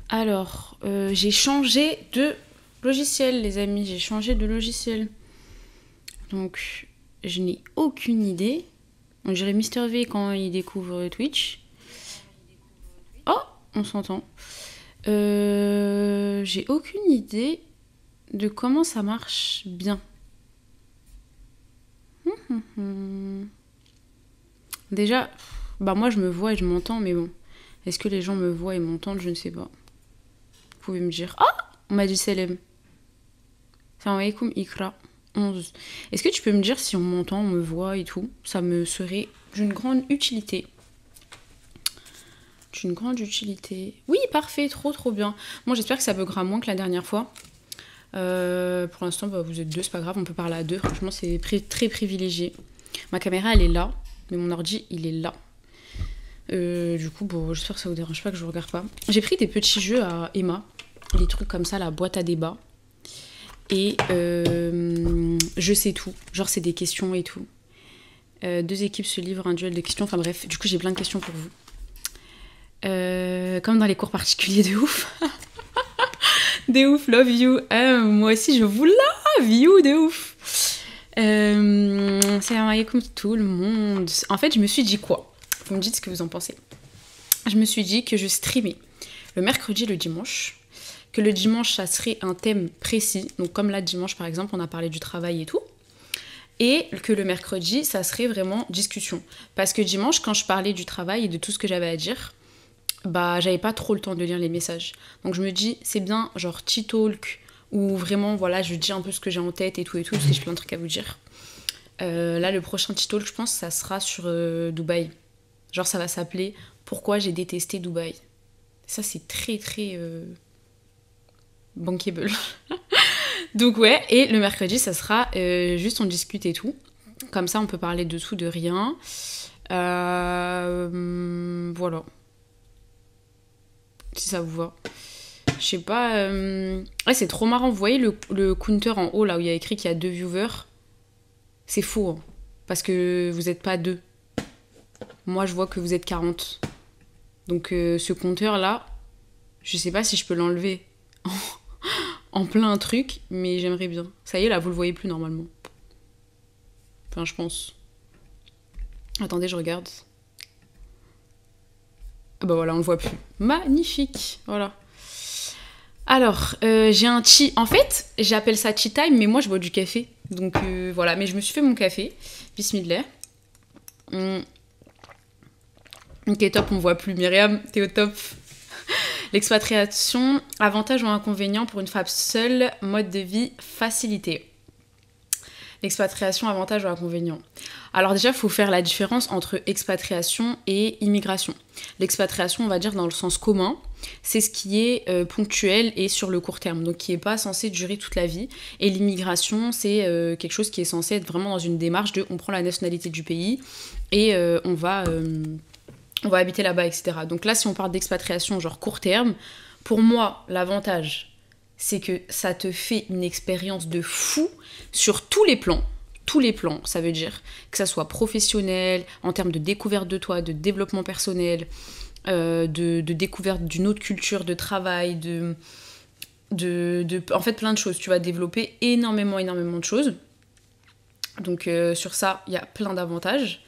Alors, j'ai changé de logiciel, les amis. J'ai changé de logiciel. Donc, je n'ai aucune idée. On dirait Mister V quand il découvre Twitch. Oh, on s'entend. J'ai aucune idée de comment ça marche bien. Déjà, bah moi je me vois et je m'entends, mais bon. Est-ce que les gens me voient et m'entendent? Je ne sais pas. Vous pouvez me dire. Ah, on m'a dit Selem. Salam alaikum Ikra 11. Est-ce que tu peux me dire si on m'entend, on me voit et tout? Ça me serait d'une grande utilité. D'une grande utilité. Oui, parfait, trop trop bien. Moi j'espère que ça buggera moins que la dernière fois. Pour l'instant, bah, vous êtes deux, c'est pas grave, on peut parler à deux. Franchement, c'est très privilégié. Ma caméra, elle est là, mais mon ordi, il est là. Du coup, bon, j'espère que ça vous dérange pas que je vous regarde pas. J'ai pris des petits jeux à Emma, les trucs comme ça, la boîte à débat. Et je sais tout. Genre, c'est des questions et tout. Deux équipes se livrent un duel de questions. Enfin bref, du coup, j'ai plein de questions pour vous. Comme dans les cours particuliers de ouf. De ouf, love you. Moi aussi, je vous love you, de ouf. Salam alaikum tout le monde. En fait, je me suis dit quoi? Vous me dites ce que vous en pensez. Je me suis dit que je streamais le mercredi et le dimanche. Que le dimanche, ça serait un thème précis. Donc comme là, dimanche, par exemple, on a parlé du travail et tout. Et que le mercredi, ça serait vraiment discussion. Parce que dimanche, quand je parlais du travail et de tout ce que j'avais à dire, bah j'avais pas trop le temps de lire les messages. Donc je me dis, c'est bien, genre T-Talk, où vraiment, voilà, je dis un peu ce que j'ai en tête et tout, parce que j'ai plein de trucs à vous dire. Là, le prochain T-Talk, je pense, ça sera sur Dubaï. Genre, ça va s'appeler Pourquoi j'ai détesté Dubaï. Ça, c'est très bankable. Donc ouais, et le mercredi, ça sera juste on discute et tout. Comme ça, on peut parler de tout, de rien. Voilà. Si ça vous va. Je sais pas. Ouais, c'est trop marrant. Vous voyez le counter en haut, là où il y a écrit qu'il y a 2 viewers? C'est faux. Hein. Parce que vous n'êtes pas 2. Moi, je vois que vous êtes 40. Donc, ce compteur-là, je sais pas si je peux l'enlever en plein truc, mais j'aimerais bien. Ça y est, là, vous le voyez plus normalement. Enfin, je pense. Attendez, je regarde. Ah bah voilà, on le voit plus. Magnifique. Voilà. Alors, j'ai un tea. En fait, j'appelle ça tea time, mais moi, je bois du café. Donc, voilà. Mais je me suis fait mon café. Bismillah. Ok, top, on voit plus. Myriam, t'es au top. L'expatriation, avantage ou inconvénient pour une femme seule, mode de vie facilité. L'expatriation, avantage ou inconvénient. Alors déjà, il faut faire la différence entre expatriation et immigration. L'expatriation, on va dire dans le sens commun, c'est ce qui est ponctuel et sur le court terme, donc qui n'est pas censé durer toute la vie. Et l'immigration, c'est quelque chose qui est censé être vraiment dans une démarche de on prend la nationalité du pays et on va habiter là-bas, etc. Donc là, si on parle d'expatriation genre court terme, pour moi, l'avantage, c'est que ça te fait une expérience de fou sur tous les plans. Tous les plans, ça veut dire que ça soit professionnel, en termes de découverte de toi, de développement personnel, de découverte d'une autre culture de travail, en fait plein de choses. Tu vas développer énormément de choses. Donc sur ça, il y a plein d'avantages.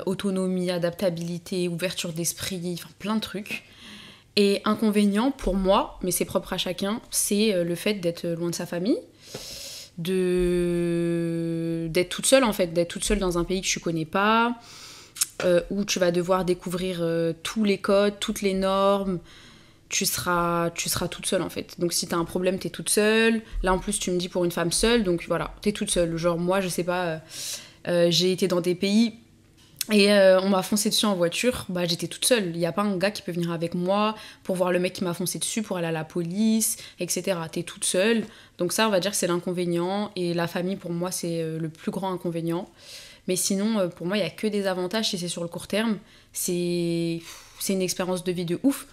Autonomie, adaptabilité, ouverture d'esprit, enfin plein de trucs. Et inconvénient pour moi, mais c'est propre à chacun, c'est le fait d'être loin de sa famille, d'être toute seule en fait, d'être toute seule dans un pays que tu connais pas, où tu vas devoir découvrir tous les codes, toutes les normes, tu seras toute seule en fait. Donc si t'as un problème, t'es toute seule. Là en plus tu me dis pour une femme seule, donc voilà, t'es toute seule. Genre moi je sais pas, j'ai été dans des pays et on m'a foncé dessus en voiture, bah j'étais toute seule. Il n'y a pas un gars qui peut venir avec moi pour voir le mec qui m'a foncé dessus, pour aller à la police, etc. T'es toute seule. Donc ça, on va dire que c'est l'inconvénient. Et la famille, pour moi, c'est le plus grand inconvénient. Mais sinon, pour moi, il n'y a que des avantages si c'est sur le court terme. C'est une expérience de vie de ouf.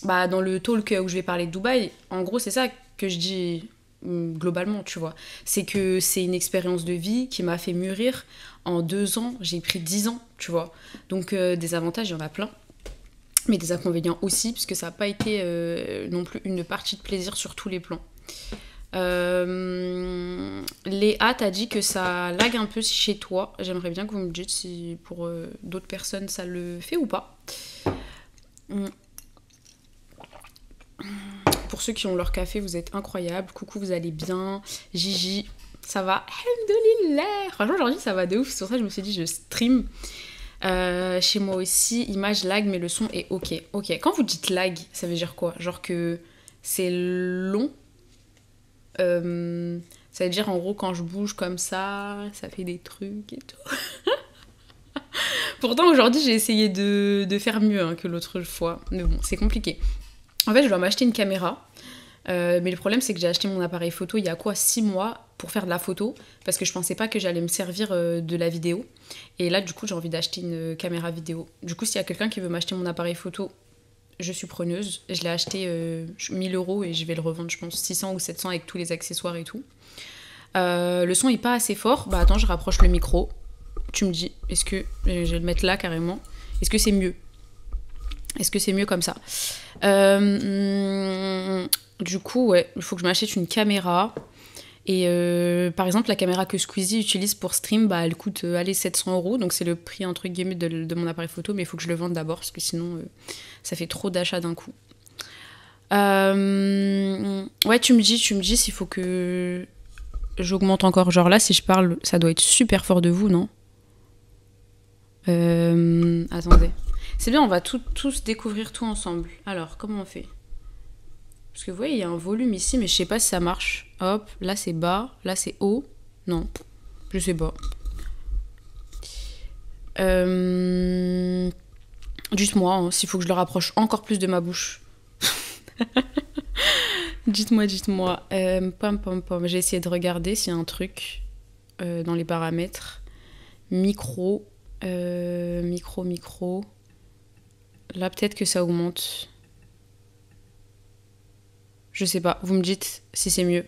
Bah, dans le talk où je vais parler de Dubaï, en gros, c'est ça que je dis globalement, tu vois. C'est que c'est une expérience de vie qui m'a fait mûrir. En 2 ans, j'ai pris 10 ans, tu vois. Donc des avantages, il y en a plein. mais des inconvénients aussi, puisque ça n'a pas été non plus une partie de plaisir sur tous les plans. Léa, t'as dit que ça lag un peu chez toi. J'aimerais bien que vous me dites si pour d'autres personnes ça le fait ou pas. Pour ceux qui ont leur café, vous êtes incroyables. Coucou, vous allez bien. Gigi, ça va? Alhamdoulilah. Franchement, aujourd'hui, ça va de ouf. C'est pour ça que je me suis dit, je stream. Chez moi aussi, image lag, mais le son est ok. Ok, quand vous dites lag, ça veut dire quoi? Genre que c'est long? Ça veut dire en gros quand je bouge comme ça fait des trucs et tout. Pourtant aujourd'hui j'ai essayé de faire mieux hein, que l'autre fois, mais bon c'est compliqué. En fait je dois m'acheter une caméra, mais le problème c'est que j'ai acheté mon appareil photo il y a quoi 6 mois pour faire de la photo, parce que je pensais pas que j'allais me servir de la vidéo. Et là du coup j'ai envie d'acheter une caméra vidéo. Du coup s'il y a quelqu'un qui veut m'acheter mon appareil photo, je suis preneuse. Je l'ai acheté 1000 € et je vais le revendre, je pense, 600 ou 700 avec tous les accessoires et tout. Le son est pas assez fort. Bah attends, je rapproche le micro. Tu me dis, est-ce que... Je vais le mettre là carrément. Est-ce que c'est mieux? Est-ce que c'est mieux comme ça? Du coup, ouais, il faut que je m'achète une caméra. Et par exemple, la caméra que Squeezie utilise pour stream, bah, elle coûte 700 €. Donc c'est le prix entre guillemets de mon appareil photo. Mais il faut que je le vende d'abord parce que sinon ça fait trop d'achats d'un coup. Ouais, tu me dis s'il faut que j'augmente encore. Genre là, si je parle, ça doit être super fort de vous, non? Attendez. C'est bien, on va tous découvrir tout ensemble. Alors, comment on fait? Parce que vous voyez, il y a un volume ici, mais je sais pas si ça marche. Hop, là c'est bas, là c'est haut. Non, je sais pas. Dites-moi hein, s'il faut que je le rapproche encore plus de ma bouche. Dites-moi. J'ai essayé de regarder s'il y a un truc dans les paramètres. Micro. Là, peut-être que ça augmente. Je sais pas, vous me dites si c'est mieux.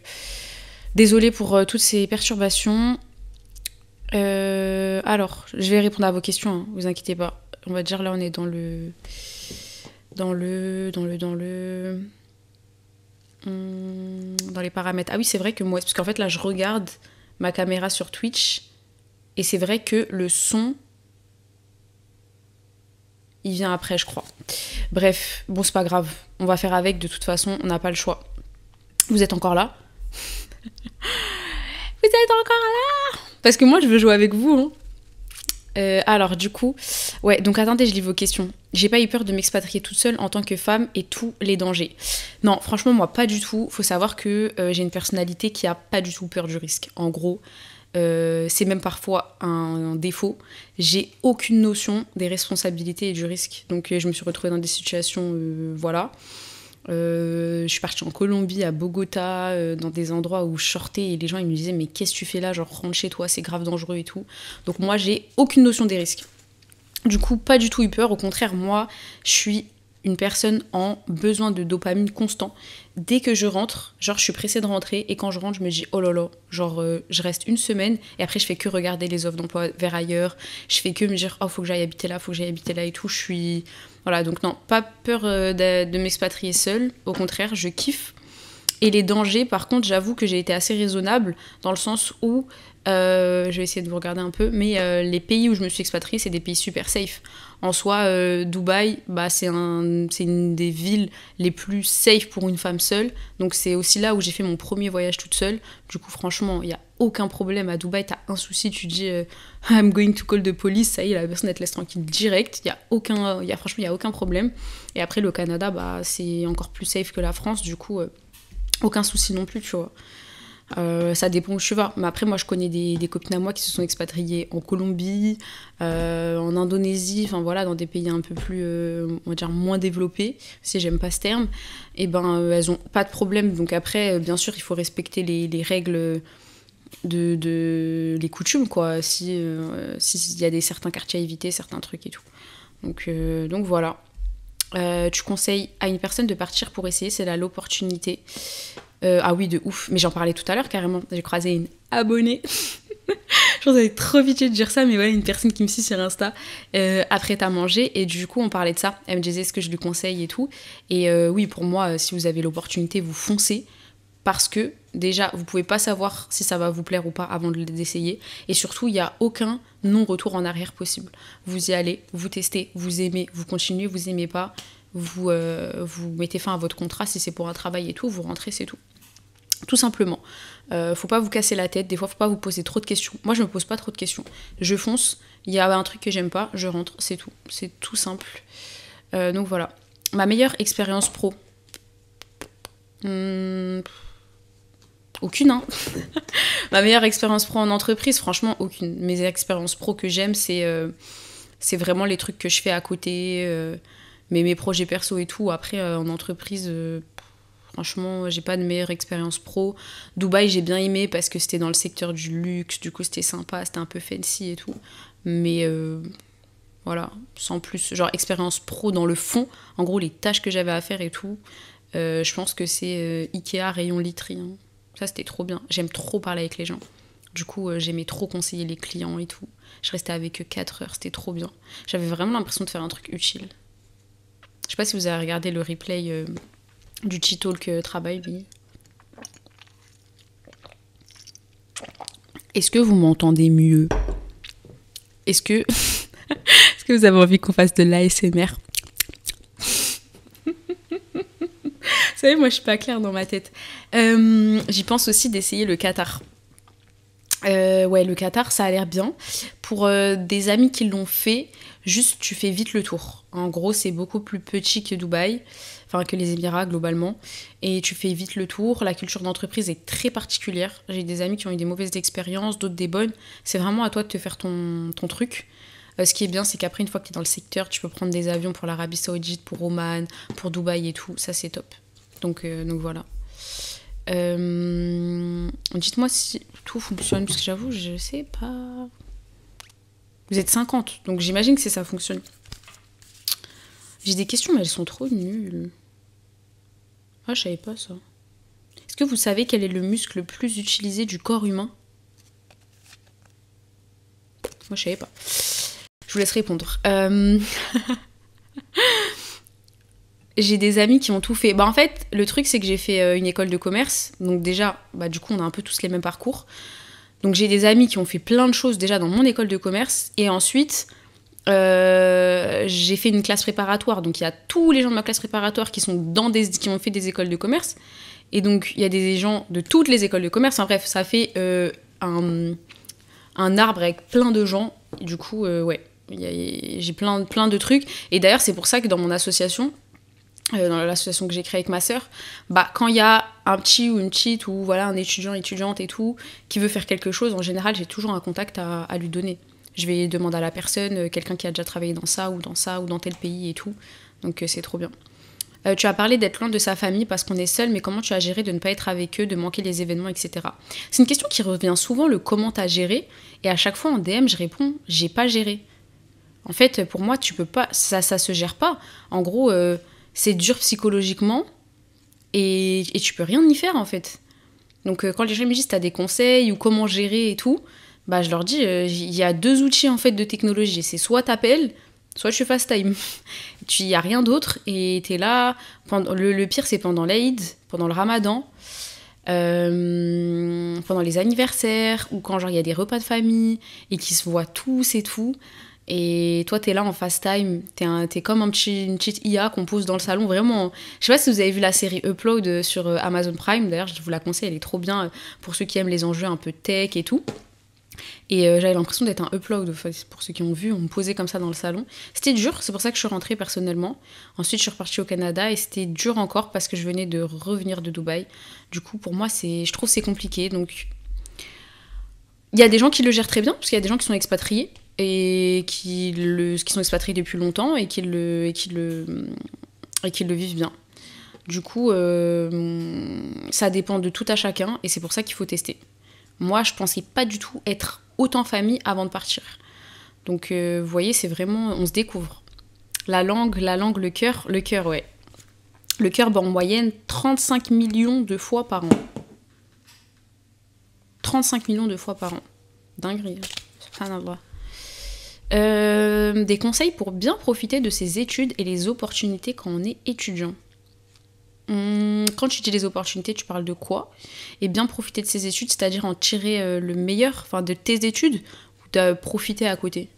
Désolée pour toutes ces perturbations. Alors, je vais répondre à vos questions, hein, vous inquiétez pas. On va dire là, on est dans les paramètres. Ah oui, c'est vrai que moi, parce qu'en fait là, je regarde ma caméra sur Twitch et c'est vrai que le son, il vient après, je crois. Bref, bon, c'est pas grave. On va faire avec, de toute façon, on n'a pas le choix. Vous êtes encore là? Vous êtes encore là? Parce que moi, je veux jouer avec vous. Hein. Alors, du coup... Ouais, donc attendez, je lis vos questions. J'ai pas eu peur de m'expatrier toute seule en tant que femme et tous les dangers. Non, franchement, moi, pas du tout. Faut savoir que j'ai une personnalité qui a pas du tout peur du risque. En gros... c'est même parfois un défaut. J'ai aucune notion des responsabilités et du risque. Donc je me suis retrouvée dans des situations, voilà. Je suis partie en Colombie, à Bogota, dans des endroits où je sortais et les gens ils me disaient mais qu'est-ce que tu fais là, genre rentre chez toi, c'est grave dangereux et tout. Donc moi j'ai aucune notion des risques. Du coup pas du tout eu peur, au contraire moi je suis une personne en besoin de dopamine constant. Dès que je rentre, genre je suis pressée de rentrer et quand je rentre je me dis oh là là, genre je reste une semaine et après je fais que regarder les offres d'emploi vers ailleurs, je fais que me dire oh faut que j'aille habiter là, faut que j'aille habiter là et tout, je suis... Voilà donc non, pas peur de m'expatrier seule, au contraire je kiffe. Et les dangers par contre j'avoue que j'ai été assez raisonnable dans le sens où je vais essayer de vous regarder un peu, mais les pays où je me suis expatriée c'est des pays super safe. En soi, Dubaï, bah, c'est une des villes les plus safe pour une femme seule. Donc c'est aussi là où j'ai fait mon premier voyage toute seule. Du coup, franchement, il n'y a aucun problème. À Dubaï, t'as un souci, tu dis I'm going to call the police, ça y est, la personne elle te laisse tranquille direct. Franchement, il n'y a aucun problème. Et après, le Canada, bah, c'est encore plus safe que la France. Du coup, aucun souci non plus, tu vois. Ça dépend où je vais. Mais après, moi, je connais des copines à moi qui se sont expatriées en Colombie, en Indonésie, enfin voilà, dans des pays un peu plus, on va dire, moins développés, si j'aime pas ce terme. Et ben, elles ont pas de problème. Donc après, bien sûr, il faut respecter les règles les coutumes, quoi. S'il y a certains quartiers à éviter, certains trucs et tout. Donc voilà. Tu conseilles à une personne de partir pour essayer, c'est là l'opportunité. Ah oui, de ouf. Mais j'en parlais tout à l'heure carrément. J'ai croisé une abonnée. pense que trop vite de dire ça, mais voilà, une personne qui me suit sur Insta, après t'as mangé, et du coup on parlait de ça, elle me disait ce que je lui conseille et tout, et oui, pour moi, si vous avez l'opportunité, vous foncez, parce que déjà, vous pouvez pas savoir si ça va vous plaire ou pas avant d'essayer, et surtout, il n'y a aucun non-retour en arrière possible. Vous y allez, vous testez, vous aimez, vous continuez, vous aimez pas, vous mettez fin à votre contrat, si c'est pour un travail et tout, vous rentrez, c'est tout. Tout simplement. Faut pas vous casser la tête, des fois faut pas vous poser trop de questions. Moi je me pose pas trop de questions. Je fonce, il y a un truc que j'aime pas, je rentre, c'est tout. C'est tout simple. Donc voilà. Ma meilleure expérience pro. Aucune, hein. Ma meilleure expérience pro en entreprise, franchement, aucune. Mes expériences pro que j'aime, c'est vraiment les trucs que je fais à côté, mes projets perso et tout. Après, en entreprise, franchement, j'ai pas de meilleure expérience pro. Dubaï, j'ai bien aimé parce que c'était dans le secteur du luxe, du coup, c'était sympa, c'était un peu fancy et tout. Mais voilà, sans plus. Genre, expérience pro dans le fond, en gros, les tâches que j'avais à faire et tout, je pense que c'est Ikea rayon literie, hein. Ça, c'était trop bien. J'aime trop parler avec les gens. Du coup, j'aimais trop conseiller les clients et tout. Je restais avec eux 4 heures, c'était trop bien. J'avais vraiment l'impression de faire un truc utile. Je sais pas si vous avez regardé le replay du Cheat-Talk Travail, oui. Est-ce que vous m'entendez mieux? Est-ce que... Est-ce que vous avez envie qu'on fasse de l'ASMR? Vous savez, moi, je suis pas claire dans ma tête. J'y pense aussi d'essayer le Qatar. Ouais, le Qatar, ça a l'air bien. Pour des amis qui l'ont fait, juste, tu fais vite le tour. En gros, c'est beaucoup plus petit que Dubaï, enfin que les Émirats, globalement. Et tu fais vite le tour. La culture d'entreprise est très particulière. J'ai des amis qui ont eu des mauvaises expériences, d'autres des bonnes. C'est vraiment à toi de te faire ton truc. Ce qui est bien, c'est qu'après, une fois que tu es dans le secteur, tu peux prendre des avions pour l'Arabie Saoudite, pour Oman, pour Dubaï et tout. Ça, c'est top. Donc voilà. Dites-moi si tout fonctionne, parce que j'avoue, je sais pas. Vous êtes 50, donc j'imagine que ça fonctionne. J'ai des questions, mais elles sont trop nulles. Ah, je savais pas ça. Est-ce que vous savez quel est le muscle le plus utilisé du corps humain? Moi, je savais pas. Je vous laisse répondre. J'ai des amis qui ont tout fait. Bah en fait, le truc, c'est que j'ai fait une école de commerce. Donc déjà, bah du coup, on a un peu tous les mêmes parcours. Donc j'ai des amis qui ont fait plein de choses déjà dans mon école de commerce. Et ensuite, j'ai fait une classe préparatoire. Donc il y a tous les gens de ma classe préparatoire qui ont fait des écoles de commerce. Et donc il y a des gens de toutes les écoles de commerce. Enfin bref, ça fait un arbre avec plein de gens. Et du coup, ouais, j'ai plein de trucs. Et d'ailleurs, c'est pour ça que dans mon association... dans l'association que j'ai créée avec ma sœur, bah, quand il y a un petit ou une petite ou voilà, un étudiant, étudiante et tout, qui veut faire quelque chose, en général, j'ai toujours un contact à lui donner. Je vais demander à la personne, quelqu'un qui a déjà travaillé dans ça ou dans tel pays et tout. Donc c'est trop bien. Tu as parlé d'être loin de sa famille parce qu'on est seul, mais comment tu as géré de ne pas être avec eux, de manquer les événements, etc. C'est une question qui revient souvent, le comment t'as géré, et à chaque fois en DM, je réponds, j'ai pas géré. En fait, pour moi, tu peux pas, ça se gère pas. En gros... c'est dur psychologiquement et tu peux rien y faire en fait. Donc quand les gens me disent t'as des conseils ou comment gérer et tout, bah je leur dis il y a 2 outils en fait de technologie, c'est soit t'appelles, soit tu fais FaceTime. Il y a rien d'autre et t'es là. Le pire c'est pendant l'Aïd, pendant le Ramadan, pendant les anniversaires ou quand genre il y a des repas de famille et qu'ils se voient tous et tout. Et toi, t'es là en FaceTime, t'es comme une petite IA qu'on pose dans le salon, vraiment. Je sais pas si vous avez vu la série Upload sur Amazon Prime, d'ailleurs, je vous la conseille, elle est trop bien pour ceux qui aiment les enjeux un peu tech et tout. Et j'avais l'impression d'être un Upload, pour ceux qui ont vu, on me posait comme ça dans le salon. C'était dur, c'est pour ça que je suis rentrée personnellement. Ensuite, je suis repartie au Canada et c'était dur encore parce que je venais de revenir de Dubaï. Du coup, pour moi, je trouve que c'est compliqué. Donc, il y a des gens qui le gèrent très bien, parce qu'il y a des gens qui sont expatriés. Et qui sont expatriés depuis longtemps et qui le vivent bien. Du coup, ça dépend de tout à chacun et c'est pour ça qu'il faut tester. Moi, je pensais pas du tout être autant famille avant de partir. Donc, vous voyez, c'est vraiment... On se découvre. La langue, le cœur, ouais. Le cœur bat en moyenne 35 millions de fois par an. 35 millions de fois par an. dinguerie. Rien à voir. Des conseils pour bien profiter de ses études et les opportunités quand on est étudiant. Quand tu dis les opportunités, tu parles de quoi? Et bien profiter de ses études, c'est-à-dire en tirer le meilleur, enfin de tes études, ou de profiter à côté.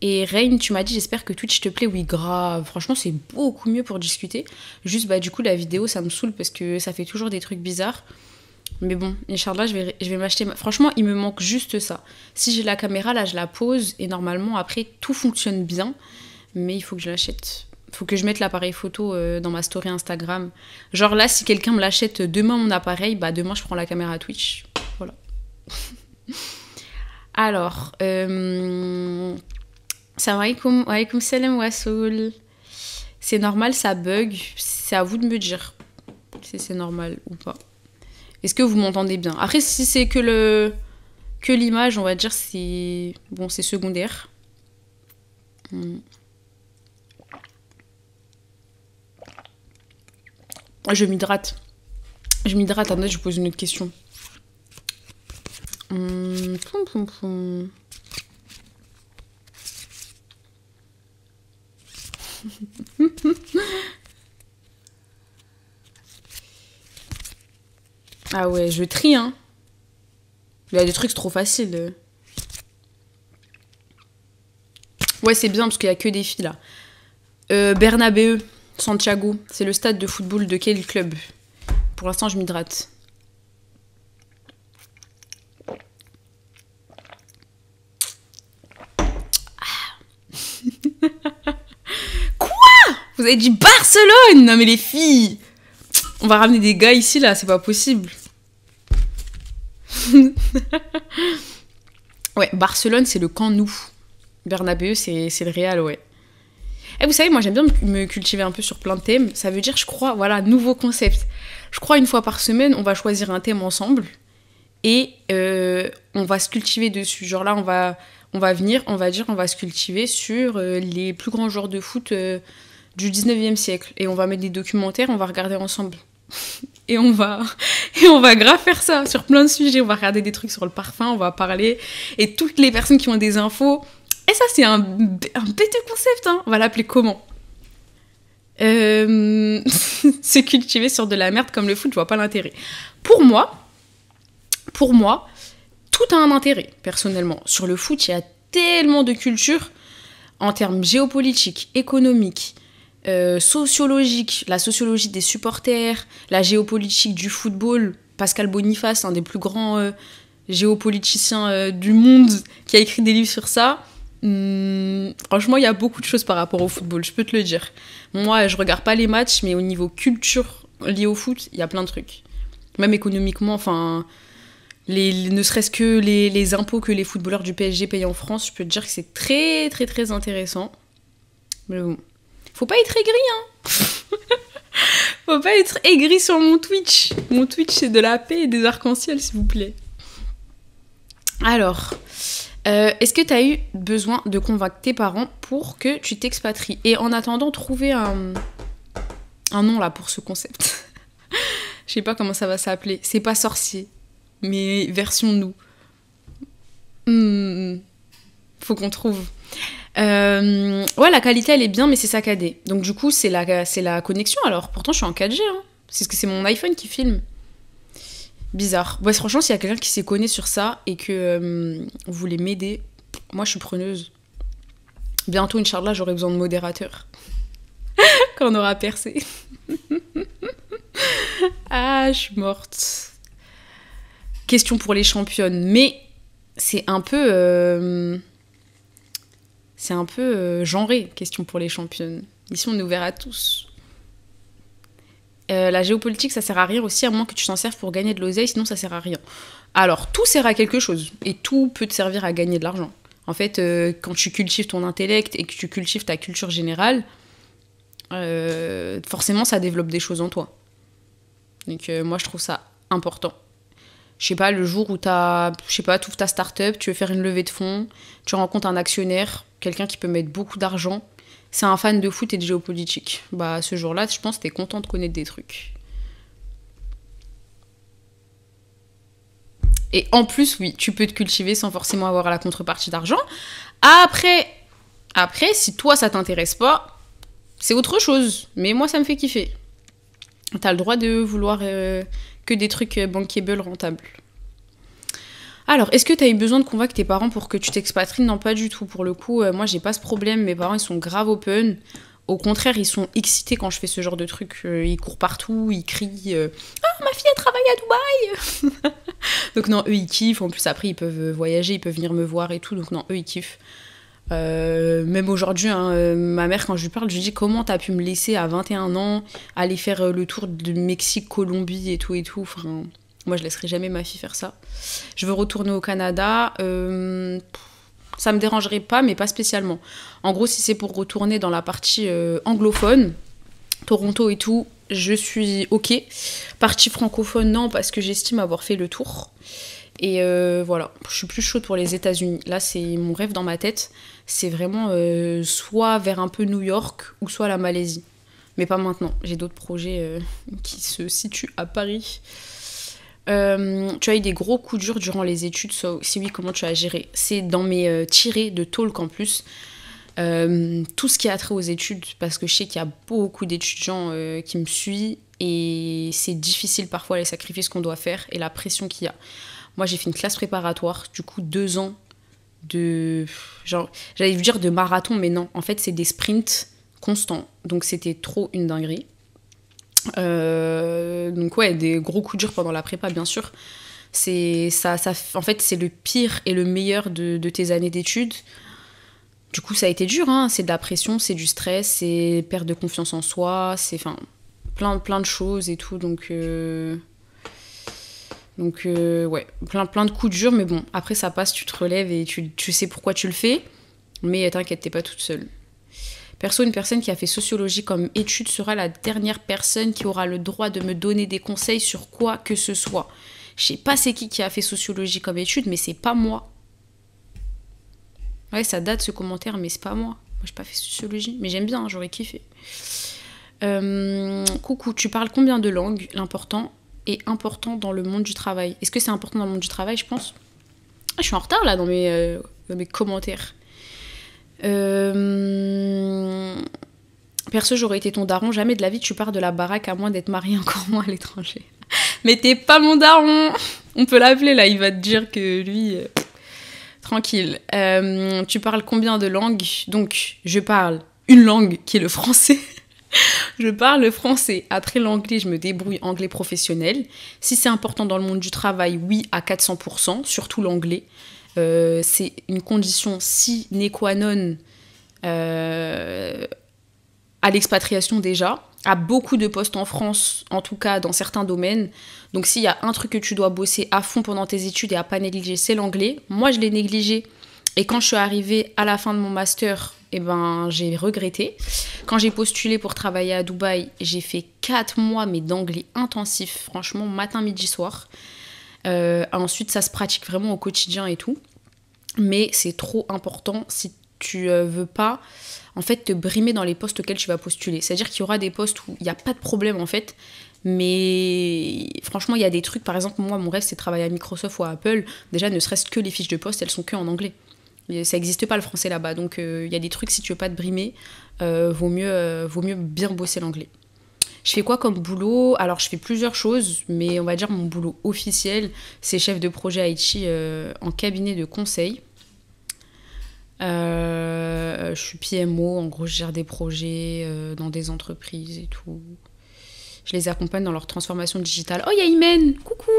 Et Rain, tu m'as dit, j'espère que Twitch te plaît. Oui, grave. Franchement, c'est beaucoup mieux pour discuter. Juste, du coup, la vidéo, ça me saoule parce que ça fait toujours des trucs bizarres. Mais bon, Inch'Allah, je vais m'acheter... Franchement, il me manque juste ça. Si j'ai la caméra, là, je la pose. Et normalement, après, tout fonctionne bien. Mais il faut que je l'achète. Il faut que je mette l'appareil photo dans ma story Instagram. Genre là, si quelqu'un me l'achète demain, mon appareil, demain, je prends la caméra Twitch. Voilà. Alors... Salam alaikum, wa alaikum salam Wassoul. C'est normal, ça bug. C'est à vous de me dire si c'est normal ou pas. Est-ce que vous m'entendez bien? Après, si c'est que l'image, on va dire, c'est secondaire. Je m'hydrate. Attendez, je vous pose une autre question. Ah ouais, je trie, hein. Il y a des trucs trop faciles. Ouais, c'est bien parce qu'il y a que des filles là. Bernabéu, Santiago, c'est le stade de football de quel club? Pour l'instant, je m'hydrate. Vous avez dit Barcelone! Non mais les filles! On va ramener des gars ici là, c'est pas possible. Ouais, Barcelone c'est le Camp Nou. Bernabéu c'est le Real, ouais. Et vous savez, moi j'aime bien me cultiver un peu sur plein de thèmes. Ça veut dire, je crois, voilà, nouveau concept. Je crois une fois par semaine, on va choisir un thème ensemble. Et on va se cultiver dessus. Genre là, on va venir, on va se cultiver sur les plus grands joueurs de foot du 19e siècle. Et on va mettre des documentaires, on va regarder ensemble. Et on va grave faire ça sur plein de sujets. On va regarder des trucs sur le parfum, on va parler. Et toutes les personnes qui ont des infos... Et ça, c'est un bête concept, hein. On va l'appeler comment? Se cultiver sur de la merde comme le foot, je vois pas l'intérêt. Pour moi, tout a un intérêt, personnellement. Sur le foot, il y a tellement de culture en termes géopolitiques, économiques, sociologiques, la sociologie des supporters, la géopolitique du football. Pascal Boniface, un des plus grands géopoliticiens du monde, qui a écrit des livres sur ça. Franchement, il y a beaucoup de choses par rapport au football, je peux te le dire. Moi, je regarde pas les matchs, mais au niveau culture liée au foot, il y a plein de trucs. Même économiquement, enfin... ne serait-ce que les impôts que les footballeurs du PSG payent en France, je peux te dire que c'est très très très intéressant. Mais bon, faut pas être aigri, hein. Faut pas être aigri sur mon Twitch. Mon Twitch, c'est de la paix et des arcs-en-ciel, s'il vous plaît. Alors, est-ce que tu as eu besoin de convaincre tes parents pour que tu t'expatries? Et en attendant, trouver un nom là pour ce concept. Je sais pas comment ça va s'appeler. C'est pas sorcier. Mais version nous. Faut qu'on trouve. Ouais, la qualité, elle est bien, mais c'est saccadé. Donc du coup, c'est la connexion, alors. Pourtant, je suis en 4G, hein. C'est ce que c'est mon iPhone qui filme. Bizarre. Ouais, franchement, s'il y a quelqu'un qui s'y connaît sur ça et que vous voulez m'aider, moi, je suis preneuse. Bientôt, Inch'Allah, j'aurai besoin de modérateur. Quand on aura percé. Ah, je suis morte. Question pour les championnes, mais c'est un peu genré, question pour les championnes. Ici, on est ouvert à tous. La géopolitique, ça sert à rien aussi, à moins que tu t'en serves pour gagner de l'oseille, sinon ça sert à rien. Alors, tout sert à quelque chose, et tout peut te servir à gagner de l'argent. En fait, quand tu cultives ton intellect et que tu cultives ta culture générale, forcément, ça développe des choses en toi. Donc, moi, je trouve ça important. Je sais pas, le jour où tu ouvres ta start-up, tu veux faire une levée de fonds, tu rencontres un actionnaire, quelqu'un qui peut mettre beaucoup d'argent, c'est un fan de foot et de géopolitique. Bah, ce jour-là, je pense que t'es content de connaître des trucs. Et en plus, oui, tu peux te cultiver sans forcément avoir la contrepartie d'argent. Après, si toi, ça t'intéresse pas, c'est autre chose. Mais moi, ça me fait kiffer. T'as le droit de vouloir que des trucs bankable rentables. Alors, est-ce que t'as eu besoin de convaincre tes parents pour que tu t'expatries? Non, pas du tout. Pour le coup, moi, j'ai pas ce problème. Mes parents, ils sont grave open. Au contraire, ils sont excités quand je fais ce genre de trucs. Ils courent partout, ils crient Ah, ma fille, elle travaille à Dubaï. Donc non, eux, ils kiffent. En plus, après, ils peuvent voyager, ils peuvent venir me voir et tout. Donc non, eux, ils kiffent. Même aujourd'hui, hein, ma mère, quand je lui parle, je lui dis comment t'as pu me laisser à 21 ans aller faire le tour du Mexique, Colombie et tout et tout. Enfin, moi, je laisserai jamais ma fille faire ça. Je veux retourner au Canada. Ça me dérangerait pas, mais pas spécialement. En gros, si c'est pour retourner dans la partie anglophone, Toronto et tout, je suis ok. Partie francophone, non, parce que j'estime avoir fait le tour. Et voilà, je suis plus chaude pour les États-Unis. Là, c'est mon rêve dans ma tête. C'est vraiment soit vers un peu New York ou soit la Malaisie. Mais pas maintenant. J'ai d'autres projets qui se situent à Paris. Tu as eu des gros coups durs durant les études, si oui, comment tu as géré? C'est dans mes tirés de talk en plus. Tout ce qui a trait aux études, parce que je sais qu'il y a beaucoup d'étudiants qui me suivent et c'est difficile parfois les sacrifices qu'on doit faire et la pression qu'il y a. Moi, j'ai fait une classe préparatoire, du coup 2 ans de... genre, j'allais vous dire de marathon, mais non, en fait c'est des sprints constants, donc c'était trop une dinguerie. Donc ouais, des gros coups durs pendant la prépa, bien sûr. En fait, c'est le pire et le meilleur de tes années d'études. Du coup, ça a été dur, hein. C'est de la pression, c'est du stress, c'est perte de confiance en soi, c'est plein de choses et tout. Donc ouais, plein de coups durs, mais bon, après ça passe, tu te relèves et tu sais pourquoi tu le fais. Mais t'inquiète, t'es pas toute seule. Perso, une personne qui a fait sociologie comme étude sera la dernière personne qui aura le droit de me donner des conseils sur quoi que ce soit. Je sais pas c'est qui a fait sociologie comme étude, mais c'est pas moi. Ouais, ça date ce commentaire, mais c'est pas moi. Moi, j'ai pas fait sociologie, mais j'aime bien, hein, j'aurais kiffé. Coucou, tu parles combien de langues? L'important est important dans le monde du travail. Est-ce que c'est important dans le monde du travail, je pense? Je suis en retard là dans mes commentaires. Perso, j'aurais été ton daron, jamais de la vie tu pars de la baraque à moins d'être marié, encore moins à l'étranger. Mais t'es pas mon daron. On peut l'appeler là, il va te dire que lui tranquille. Tu parles combien de langues? Donc je parle une langue qui est le français. Je parle le français. Après l'anglais, je me débrouille, anglais professionnel. Si c'est important dans le monde du travail, oui, à 400%, surtout l'anglais. C'est une condition sine qua non à l'expatriation déjà, à beaucoup de postes en France, en tout cas dans certains domaines. Donc s'il y a un truc que tu dois bosser à fond pendant tes études et à pas négliger, c'est l'anglais. Moi, je l'ai négligé. Et quand je suis arrivée à la fin de mon master, eh ben, j'ai regretté. Quand j'ai postulé pour travailler à Dubaï, j'ai fait 4 mois mais d'anglais intensif, franchement, matin, midi, soir. Ensuite, ça se pratique vraiment au quotidien et tout. Mais c'est trop important si tu veux pas en fait te brimer dans les postes auxquels tu vas postuler. C'est-à-dire qu'il y aura des postes où il n'y a pas de problème en fait, mais franchement il y a des trucs, par exemple moi mon rêve c'est de travailler à Microsoft ou à Apple. Déjà ne serait-ce que les fiches de poste elles sont que en anglais. Ça n'existe pas le français là-bas, donc il y a des trucs, si tu veux pas te brimer, vaut mieux bien bosser l'anglais. Je fais quoi comme boulot? Alors, je fais plusieurs choses, mais on va dire mon boulot officiel, c'est chef de projet IT en cabinet de conseil. Je suis PMO, en gros, je gère des projets dans des entreprises et tout. Je les accompagne dans leur transformation digitale. Oh, il y a Imen! Coucou!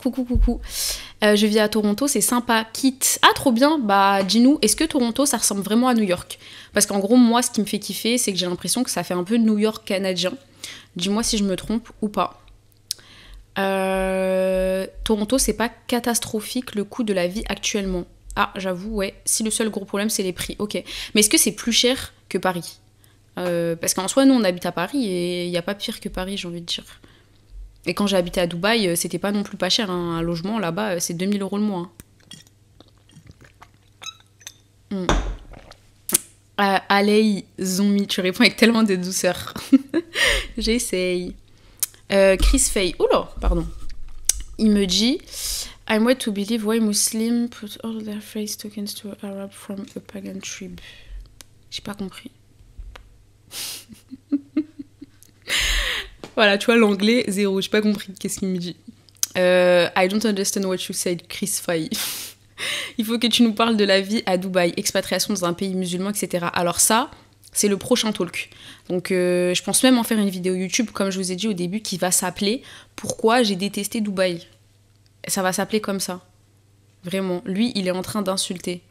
Coucou. Je vis à Toronto, c'est sympa. Quitte. Ah, trop bien. Bah, dis-nous, est-ce que Toronto, ça ressemble vraiment à New York? Parce qu'en gros, moi, ce qui me fait kiffer, c'est que j'ai l'impression que ça fait un peu New York canadien. Dis-moi si je me trompe ou pas. Toronto, c'est pas catastrophique le coût de la vie actuellement. Ah, j'avoue, ouais. Si le seul gros problème, c'est les prix. Ok. Mais est-ce que c'est plus cher que Paris? Parce qu'en soi, nous, on habite à Paris et il n'y a pas pire que Paris, j'ai envie de dire. Et quand j'ai habité à Dubaï, c'était pas non plus pas cher. Hein. Un logement, là-bas, c'est 2 000 € le mois. Hein. Alei Zombie, tu réponds avec tellement de douceur. J'essaye. Chris Fay. Oula, pardon. Il me dit I'm wait to believe why Muslims put all their face tokens to Arab from a pagan tribe. J'ai pas compris. Voilà, tu vois, l'anglais, zéro. J'ai pas compris. Qu'est-ce qu'il me dit? I don't understand what you said, Chris Fay. Il faut que tu nous parles de la vie à Dubaï, expatriation dans un pays musulman, etc. Alors ça, c'est le prochain talk. Donc je pense même en faire une vidéo YouTube, comme je vous ai dit au début, qui va s'appeler « Pourquoi j'ai détesté Dubaï ?» Ça va s'appeler comme ça. Vraiment. Lui, il est en train d'insulter.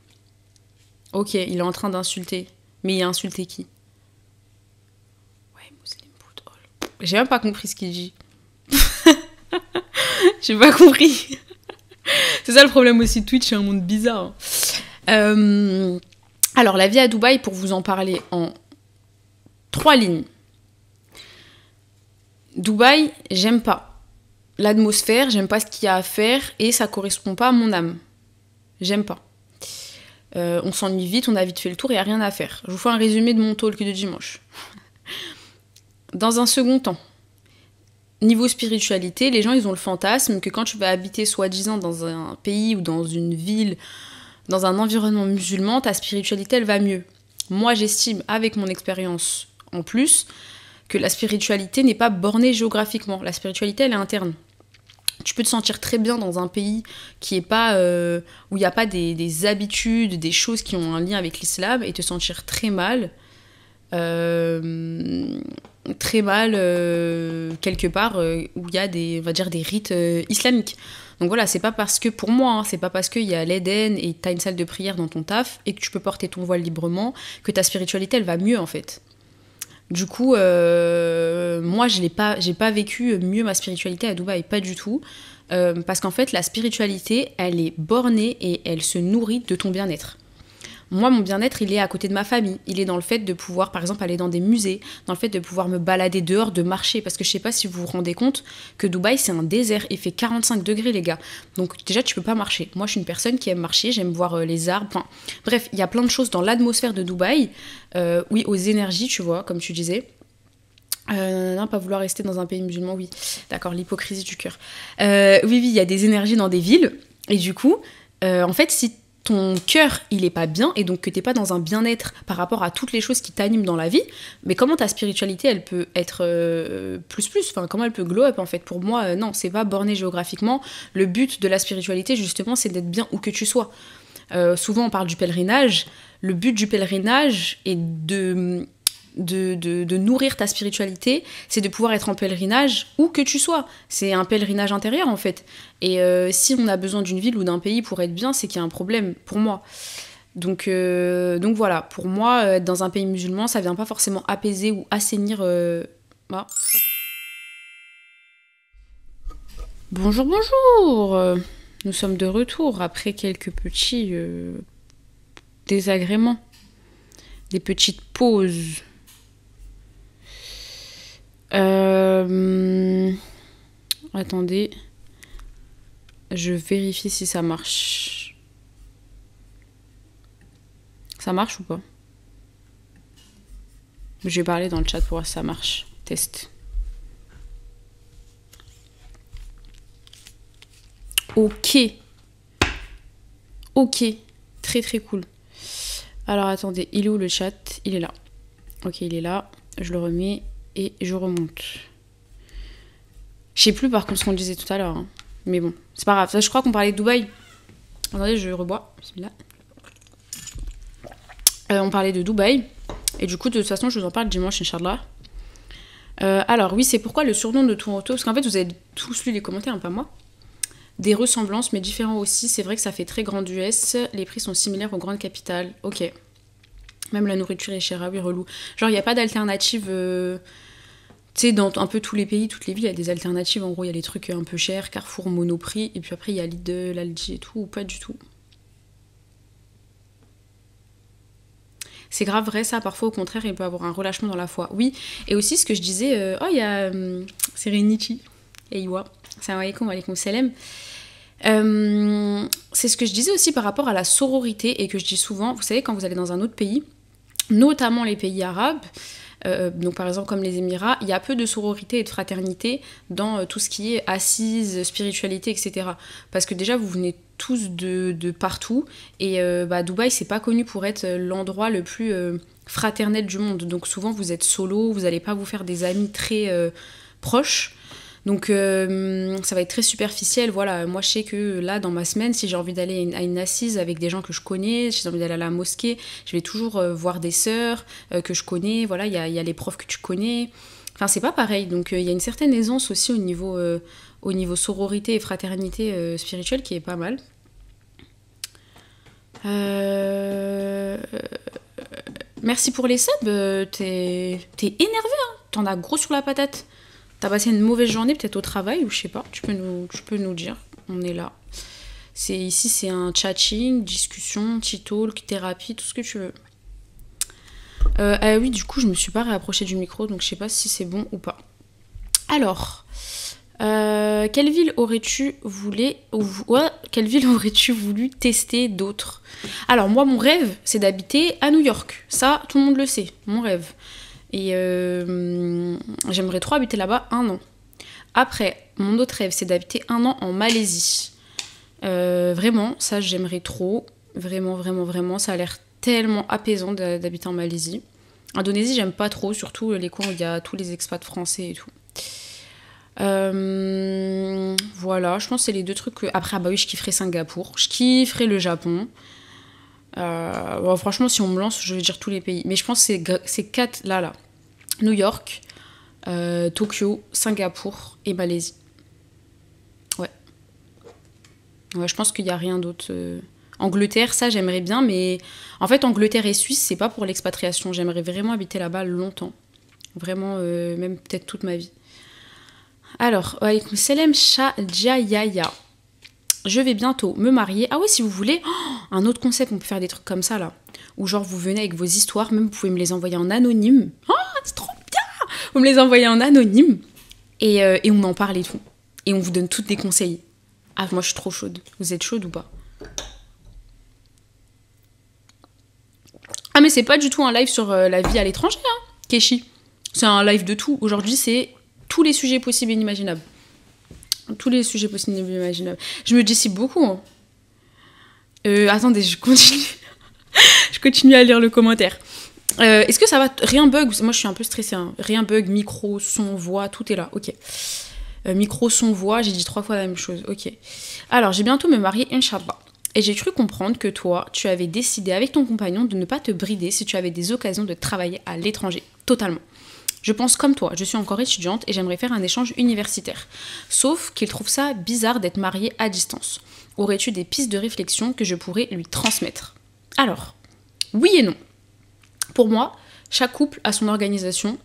Ok, il est en train d'insulter. Mais il a insulté qui? Ouais, Muslim put all. J'ai même pas compris ce qu'il dit. J'ai pas compris. C'est ça le problème aussi de Twitch, c'est un monde bizarre. Alors, la vie à Dubaï, pour vous en parler en 3 lignes. Dubaï, j'aime pas. L'atmosphère, j'aime pas ce qu'il y a à faire et ça correspond pas à mon âme. J'aime pas. On s'ennuie vite, on a vite fait le tour et il n'y a rien à faire. Je vous fais un résumé de mon talk de dimanche. Dans un second temps, niveau spiritualité, les gens ils ont le fantasme que quand tu vas habiter soi-disant dans un pays ou dans une ville, dans un environnement musulman, ta spiritualité elle va mieux. Moi j'estime avec mon expérience en plus que la spiritualité n'est pas bornée géographiquement. La spiritualité elle est interne. Tu peux te sentir très bien dans un pays qui est pas, où il n'y a pas des habitudes, des choses qui ont un lien avec l'islam et te sentir très mal quelque part où il y a on va dire des rites islamiques. Donc voilà, c'est pas parce que, pour moi, c'est pas parce qu'il y a l'Éden et t'as une salle de prière dans ton taf et que tu peux porter ton voile librement que ta spiritualité elle va mieux en fait. Du coup, moi j'ai pas vécu mieux ma spiritualité à Dubaï, pas du tout. Parce qu'en fait la spiritualité elle est bornée et elle se nourrit de ton bien-être. Moi, mon bien-être, il est à côté de ma famille. Il est dans le fait de pouvoir, par exemple, aller dans des musées, dans le fait de pouvoir me balader dehors, de marcher. Parce que je sais pas si vous vous rendez compte que Dubaï, c'est un désert. Il fait 45 degrés, les gars. Donc déjà, tu peux pas marcher. Moi, je suis une personne qui aime marcher, j'aime voir les arbres. Enfin, bref, il y a plein de choses dans l'atmosphère de Dubaï. Oui, aux énergies, tu vois, comme tu disais. Non, pas vouloir rester dans un pays musulman, oui. D'accord, l'hypocrisie du cœur. Oui, il y a des énergies dans des villes. Et du coup, en fait, si ton cœur, il est pas bien, et donc que t'es pas dans un bien-être par rapport à toutes les choses qui t'animent dans la vie, mais comment ta spiritualité, elle peut être plus, enfin, comment elle peut glow up, en fait. Pour moi, non, c'est pas borné géographiquement. Le but de la spiritualité, justement, c'est d'être bien où que tu sois. Souvent, on parle du pèlerinage. Le but du pèlerinage est de nourrir ta spiritualité, c'est de pouvoir être en pèlerinage où que tu sois. C'est un pèlerinage intérieur en fait. Et si on a besoin d'une ville ou d'un pays pour être bien, c'est qu'il y a un problème pour moi. Donc voilà, pour moi, être dans un pays musulman, ça vient pas forcément apaiser ou assainir... Ah. Bonjour, bonjour. Nous sommes de retour après quelques petits désagréments. Des petites pauses. Attendez, je vérifie si ça marche. Ça marche ou pas? Je vais parler dans le chat pour voir si ça marche. Test. Ok. Ok. Très très cool. Alors attendez, il est où le chat? Il est là. Ok, il est là. Je le remets. Et je remonte. Je sais plus par contre ce qu'on disait tout à l'heure. Hein. Mais bon, c'est pas grave. Ça, je crois qu'on parlait de Dubaï. Attendez, je rebois. On parlait de Dubaï. Et du coup, de toute façon, je vous en parle dimanche, Inch'Allah. Alors, oui, c'est pourquoi le surnom de Toronto. Parce qu'en fait, vous avez tous lu les commentaires, hein, pas moi. Des ressemblances, mais différents aussi. C'est vrai que ça fait très grand US. Les prix sont similaires aux grandes capitales. Ok. Même la nourriture est chère, ah oui, relou. Genre, il n'y a pas d'alternative... Tu sais, dans un peu tous les pays, toutes les villes, il y a des alternatives. En gros, il y a les trucs un peu chers, Carrefour, Monoprix. Et puis après, il y a Lidl, Aldi et tout, ou pas du tout. C'est grave vrai, ça. Parfois, au contraire, il peut y avoir un relâchement dans la foi. Oui, et aussi, ce que je disais... oh, il y a Serenici. Eywa. Salam alaikum, alaikum salam. C'est ce que je disais aussi par rapport à la sororité et que je dis souvent. Vous savez, quand vous allez dans un autre pays, notamment les pays arabes, donc par exemple comme les Émirats, il y a peu de sororité et de fraternité dans tout ce qui est assise, spiritualité, etc. Parce que déjà, vous venez tous de partout, et Dubaï, c'est pas connu pour être l'endroit le plus fraternel du monde. Donc souvent, vous êtes solo, vous n'allez pas vous faire des amis très proches. Donc ça va être très superficiel. Voilà, moi je sais que là dans ma semaine, si j'ai envie d'aller à une assise avec des gens que je connais, si j'ai envie d'aller à la mosquée, je vais toujours voir des sœurs que je connais. Voilà, il y a les profs que tu connais. Enfin, c'est pas pareil. Donc il y a une certaine aisance aussi au niveau sororité et fraternité spirituelle qui est pas mal. Merci pour les subs. T'es énervé, hein. T'en as gros sur la patate. T'as passé une mauvaise journée peut-être au travail ou je sais pas, tu peux nous dire, on est là. Ici c'est un chatting, discussion, petit talk, thérapie, tout ce que tu veux. Oui, du coup je me suis pas réapprochée du micro, donc je sais pas si c'est bon ou pas. Alors, quelle ville aurais-tu voulu tester d'autres? Alors moi mon rêve c'est d'habiter à New York, ça tout le monde le sait, mon rêve. Et j'aimerais trop habiter là-bas 1 an. Après, mon autre rêve, c'est d'habiter 1 an en Malaisie. Vraiment, ça, j'aimerais trop. Vraiment, vraiment, vraiment. Ça a l'air tellement apaisant d'habiter en Malaisie. Indonésie, j'aime pas trop, surtout les coins où il y a tous les expats français et tout. Voilà, je pense que c'est les 2 trucs que... Après, oui, je kifferais Singapour. Je kifferais le Japon. Bon, franchement, si on me lance, je vais dire tous les pays. Mais je pense que c'est 4 là. New York, Tokyo, Singapour et Malaisie. Ouais, je pense qu'il n'y a rien d'autre. Angleterre, ça, j'aimerais bien, mais en fait, Angleterre et Suisse, c'est pas pour l'expatriation. J'aimerais vraiment habiter là-bas longtemps. Vraiment, même peut-être toute ma vie. Alors, Selem Shadjayaya. Je vais bientôt me marier. Ah ouais, si vous voulez, un autre concept, on peut faire des trucs comme ça, là. Où genre, vous venez avec vos histoires, même vous pouvez me les envoyer en anonyme. Oh, c'est trop bien! Vous me les envoyez en anonyme, et on en parle et tout. Et on vous donne toutes des conseils. Ah, moi, je suis trop chaude. Vous êtes chaude ou pas? Ah, mais c'est pas du tout un live sur la vie à l'étranger, hein, Keshi. C'est un live de tout. Aujourd'hui, c'est tous les sujets possibles et inimaginables. Tous les sujets possibles et inimaginables. Je me dissipe beaucoup. Hein. Attendez, je continue. Je continue à lire le commentaire. Est-ce que ça va? Rien bug? Moi, je suis un peu stressée. Hein. Rien bug, micro, son, voix, tout est là. Ok. Micro, son, voix, j'ai dit 3 fois la même chose. Ok. Alors, j'ai bientôt me marier, Inch'Allah. Et j'ai cru comprendre que toi, tu avais décidé avec ton compagnon de ne pas te brider si tu avais des occasions de travailler à l'étranger. Totalement. Je pense comme toi, je suis encore étudiante et j'aimerais faire un échange universitaire. Sauf qu'il trouve ça bizarre d'être marié à distance. Aurais-tu des pistes de réflexion que je pourrais lui transmettre? Alors, oui et non. Pour moi, chaque couple a son organisation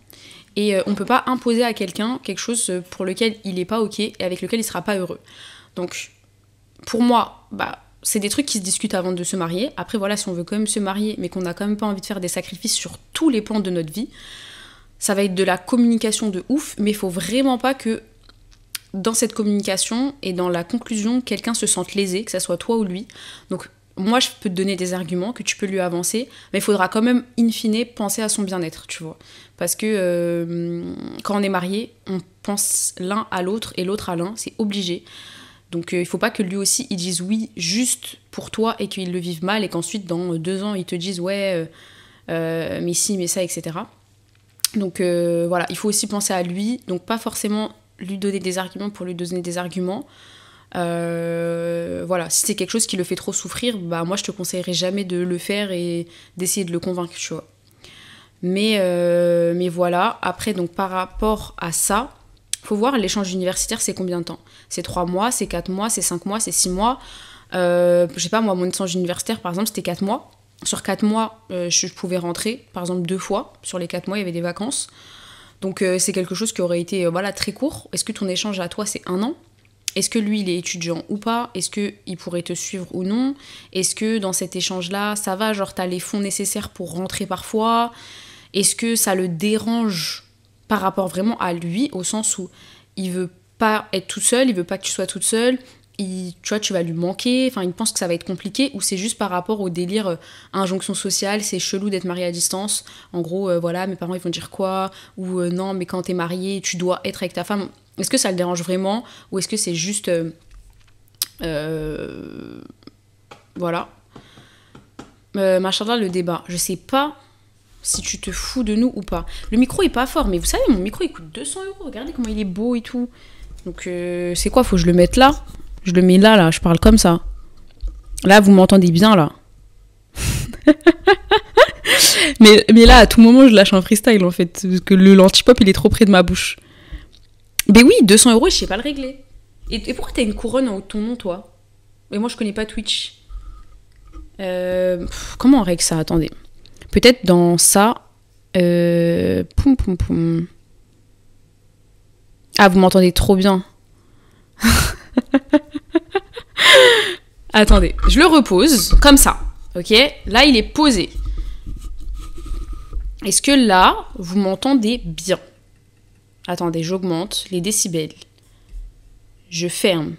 et on ne peut pas imposer à quelqu'un quelque chose pour lequel il n'est pas ok et avec lequel il ne sera pas heureux. Donc, pour moi, c'est des trucs qui se discutent avant de se marier. Après, voilà, si on veut quand même se marier mais qu'on n'a quand même pas envie de faire des sacrifices sur tous les pans de notre vie, ça va être de la communication de ouf, mais il faut vraiment pas que dans cette communication et dans la conclusion, quelqu'un se sente lésé, que ça soit toi ou lui. Donc moi, je peux te donner des arguments que tu peux lui avancer, mais il faudra quand même, in fine, penser à son bien-être, tu vois. Parce que quand on est marié, on pense l'un à l'autre et l'autre à l'un, c'est obligé. Donc il faut pas que lui aussi, il dise oui juste pour toi et qu'il le vive mal et qu'ensuite, dans 2 ans, il te dise ouais, mais si, mais ça, etc. Donc voilà, il faut aussi penser à lui, donc pas forcément lui donner des arguments pour lui donner des arguments. Voilà, si c'est quelque chose qui le fait trop souffrir, moi je te conseillerais jamais de le faire et d'essayer de le convaincre, tu vois. Mais voilà, après donc par rapport à ça, faut voir l'échange universitaire c'est combien de temps? C'est 3 mois, c'est 4 mois, c'est 5 mois, c'est 6 mois. Je sais pas, moi mon échange universitaire par exemple c'était 4 mois. Sur 4 mois, je pouvais rentrer, par exemple 2 fois. Sur les 4 mois, il y avait des vacances. Donc c'est quelque chose qui aurait été très court. Est-ce que ton échange à toi, c'est 1 an? Est-ce que lui, il est étudiant ou pas? Est-ce qu'il pourrait te suivre ou non? Est-ce que dans cet échange-là, ça va? Genre, t'as les fonds nécessaires pour rentrer parfois? Est-ce que ça le dérange par rapport vraiment à lui, au sens où il veut pas être tout seul, il veut pas que tu sois toute seule? tu vois, tu vas lui manquer, enfin il pense que ça va être compliqué, ou c'est juste par rapport au délire injonction sociale, c'est chelou d'être marié à distance, en gros voilà, mes parents ils vont dire quoi, ou non mais quand t'es marié tu dois être avec ta femme. Est-ce que ça le dérange vraiment, ou est-ce que c'est juste voilà. Machallah, le débat, je sais pas si tu te fous de nous ou pas. Le micro est pas fort, mais vous savez, mon micro il coûte 200 €, regardez comment il est beau et tout. Donc c'est quoi, faut que je le mette là? Je le mets là, je parle comme ça. Là, vous m'entendez bien, là. mais là, à tout moment, je lâche un freestyle, en fait. Parce que l'antipop, il est trop près de ma bouche. Mais oui, 200 €, je sais pas le régler. Et pourquoi t'as une couronne en haut de ton nom, toi? Et moi, je connais pas Twitch. Comment on règle ça? Attendez. Peut-être dans ça... Poum, poum, poum. Ah, vous m'entendez trop bien. Attendez, je le repose, comme ça, ok? Là, il est posé. Est-ce que là, vous m'entendez bien? Attendez, j'augmente les décibels. Je ferme.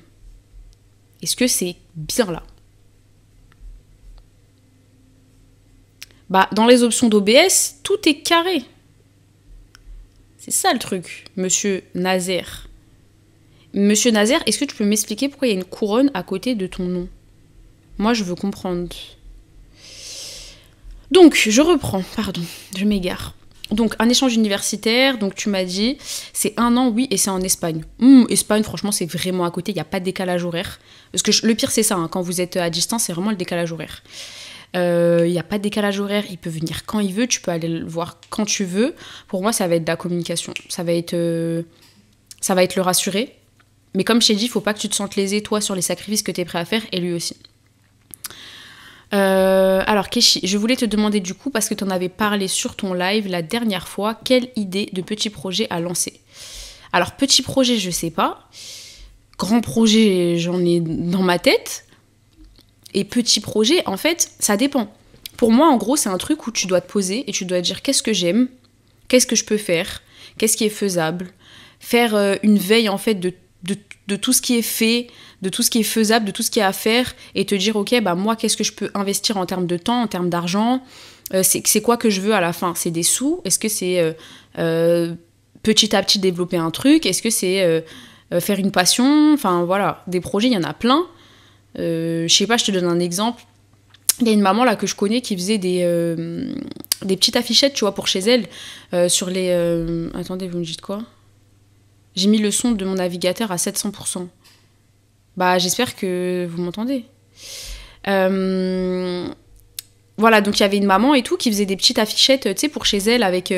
Est-ce que c'est bien là? Bah, dans les options d'OBS, tout est carré. C'est ça le truc, monsieur Nazaire. Monsieur Nazaire, est-ce que tu peux m'expliquer pourquoi il y a une couronne à côté de ton nom? Moi, je veux comprendre. Donc, je reprends, pardon, je m'égare. Donc, un échange universitaire, donc tu m'as dit, c'est 1 an, oui, et c'est en Espagne. Espagne, franchement, c'est vraiment à côté, il n'y a pas de décalage horaire. Parce que le pire, c'est ça, hein, quand vous êtes à distance, c'est vraiment le décalage horaire. Il n'y a pas de décalage horaire, il peut venir quand il veut, tu peux aller le voir quand tu veux. Pour moi, ça va être de la communication, ça va être le rassurer. Mais comme je t'ai dit, il ne faut pas que tu te sentes lésé, toi, sur les sacrifices que tu es prêt à faire, et lui aussi. Alors Keshi, je voulais te demander du coup, parce que tu en avais parlé sur ton live la dernière fois, quelle idée de petit projet à lancer? Alors petit projet, je sais pas. Grand projet, j'en ai dans ma tête. Et petit projet, en fait, ça dépend. Pour moi, en gros, c'est un truc où tu dois te poser et tu dois te dire qu'est-ce que j'aime, qu'est-ce que je peux faire, qu'est-ce qui est faisable. Faire une veille, en fait, de tout ce qui est fait, de tout ce qui est faisable, de tout ce qui est à faire, et te dire, ok, bah moi, qu'est-ce que je peux investir en termes de temps, en termes d'argent, c'est quoi que je veux à la fin? C'est des sous? Est-ce que c'est petit à petit développer un truc? Est-ce que c'est faire une passion? Enfin, voilà, des projets, il y en a plein. Je sais pas, je te donne un exemple. Il y a une maman là que je connais qui faisait des petites affichettes, tu vois, pour chez elle, sur les... Attendez, vous me dites quoi? J'ai mis le son de mon navigateur à 700%. Bah, j'espère que vous m'entendez. Voilà, donc il y avait une maman et tout qui faisait des petites affichettes, tu sais, pour chez elle, avec